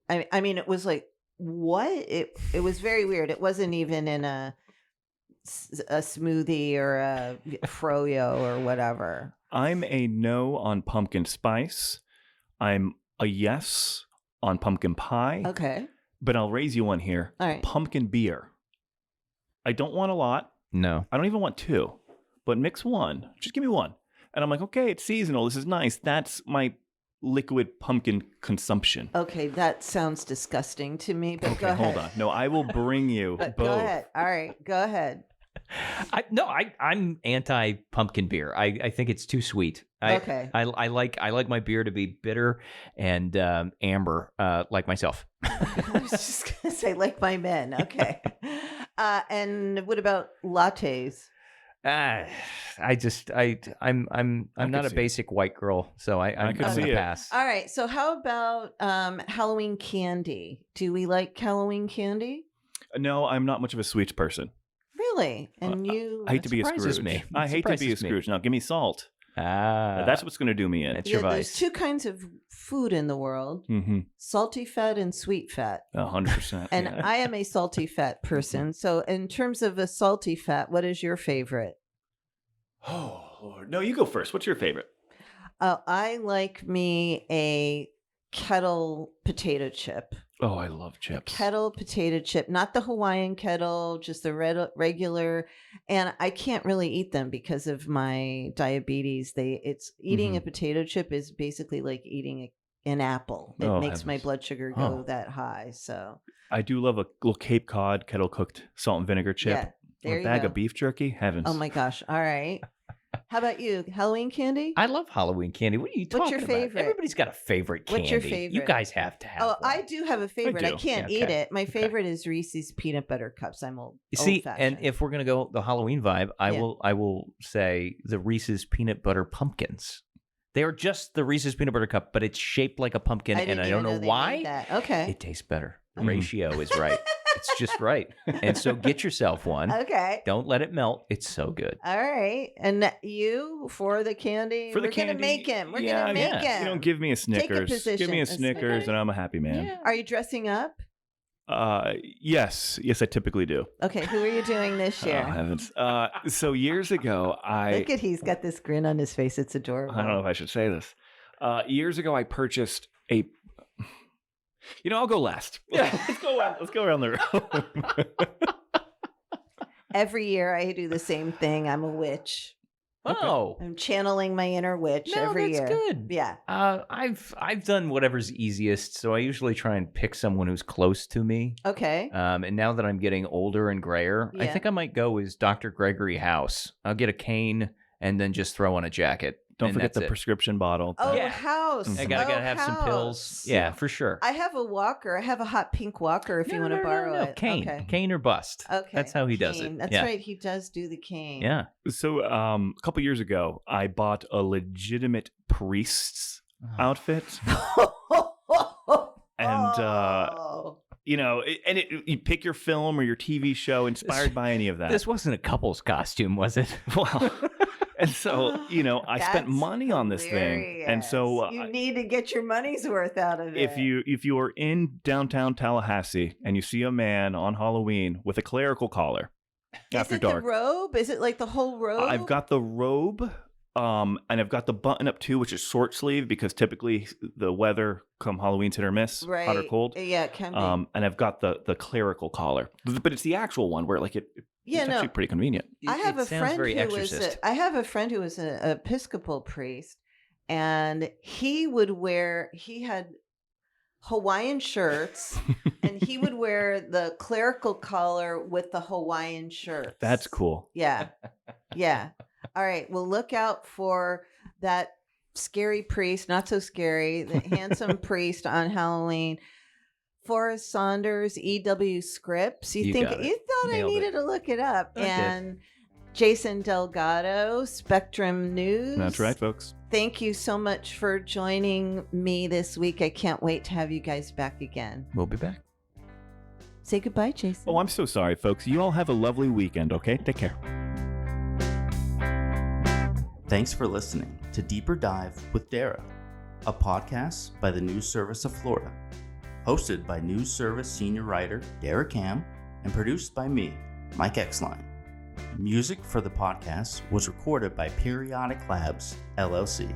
I mean it was like what it was very weird. It wasn't even in a smoothie or a froyo or whatever. I'm a no on pumpkin spice. I'm a yes on pumpkin pie. Okay, but I'll raise you one here. All right. Pumpkin beer. I don't want a lot. No, I don't even want two, but mix one. Just give me one. And I'm like, okay, it's seasonal. This is nice. That's my liquid pumpkin consumption. Okay, that sounds disgusting to me, but go ahead. Hold on. No, I will bring you both. Go ahead. All right, go ahead. I'm anti pumpkin beer. I think it's too sweet. Okay. I like my beer to be bitter and amber, like myself. I was just gonna say, like my men. Okay. And what about lattes? I'm not a see it. basic white girl, so I'm could see gonna it. pass. All right. So how about Halloween candy? Do we like Halloween candy? No, I'm not much of a sweets person. Really? And you? I hate to be a surprises Scrooge. me. I It hate to be a surprises me. Scrooge. Now, give me salt. That's That's what's going to do me in. That's your There's vice. two kinds of food in the world: Mm-hmm. salty fat and sweet fat. 100%. And yeah. I am a salty fat person. So, in terms of a salty fat, what is your favorite? Oh, Lord. No, you go first. What's your favorite? I like me a kettle potato chip. Oh, I love chips. Kettle potato chip, not the Hawaiian kettle, just the regular. And I can't really eat them because of my diabetes. It's eating a potato chip is basically like eating an apple. It makes my blood sugar go that high. So I do love a little Cape Cod kettle cooked salt and vinegar chip. yeah, there a you bag go. of beef jerky. Heavens. Oh my gosh! All right. How about you? Halloween candy? I love Halloween candy. What are you talking What's your about? favorite? Everybody's got a favorite candy. What's your You favorite? guys have to have Oh, one. I do have a favorite. I do. can't Yeah, eat okay. it. My favorite is Reese's peanut butter cups. I'm old. You see, old-fashioned. and if we're gonna go the Halloween vibe, I Yeah. will say the Reese's peanut butter pumpkins. They are just the Reese's peanut butter cup, but it's shaped like a pumpkin, and didn't I even don't know they why. made that. Okay. It tastes better. The Mhm. ratio is right. It's just right. And so get yourself one. Okay. Don't let it melt. It's so good. All right. And you for the candy? For the We're candy, gonna make him. We're yeah, gonna make yeah. him. You know, give me a Snickers. Give me position. a Snickers, Okay. and I'm a happy man. Yeah. Are you dressing up? Yes, I typically do. Okay. Who are you doing this Oh, year? heavens. So years ago, Look at he's got this grin on his face. It's adorable. I don't know if I should say this. Years ago, I purchased a. You know, I'll go last. Yeah, let's go around the room. Every year I do the same thing. I'm a witch. Oh. I'm channeling my inner witch No, every that's year. good. Yeah. I've done whatever's easiest, so I usually try and pick someone who's close to me. Okay. And now that I'm getting older and grayer, I Yeah. think I might go as Dr. Gregory House. I'll get a cane and then just throw on a jacket. Don't and forget that's the it. prescription bottle. Oh, Yeah. house. I gotta Oh, have some pills. house. Yeah, for sure. I have a walker. I have a hot pink walker if you want to borrow it. Cane. Okay. Cane or bust. Okay. That's how he does Cane. it. That's yeah. right. He does do the cane. Yeah. So, a couple years ago, I bought a legitimate priest's outfit. And, Oh. You know, you pick your film or your TV show inspired by any of that. This wasn't a couple's costume, was it? Well, and so, you know, I spent That's money on this thing. And so you need to get your money's worth out of it. if you are in downtown Tallahassee and you see a man on Halloween with a clerical collar after Is it dark, the robe? Is it like the whole robe? I've got the robe, and I've got the button up too, which is short sleeve because typically the weather come Halloween's hit or miss, right. hot or cold. Yeah, it can be. And I've got the clerical collar, but it's the actual one where like it's actually pretty convenient. I have It a sounds friend very who exorcist. was an Episcopal priest, and he had Hawaiian shirts, and he would wear the clerical collar with the Hawaiian shirts. That's cool. Yeah. Yeah. All right. Well, look out for that scary priest, not so scary, the handsome priest on Halloween. Forrest Saunders, E.W. Scripps. You got it. You thought Nailed I needed it. to look it up. I did. And Jason Delgado, Spectrum News. That's right, folks. Thank you so much for joining me this week. I can't wait to have you guys back again. We'll be back. Say goodbye, Jason. Oh, I'm so sorry, folks. You all have a lovely weekend, okay? Take care. Thanks for listening to Deeper Dive with Dara, a podcast by the News Service of Florida, hosted by News Service senior writer Dara Cam and produced by me, Mike Exline. Music for the podcast was recorded by Periodic Labs, LLC.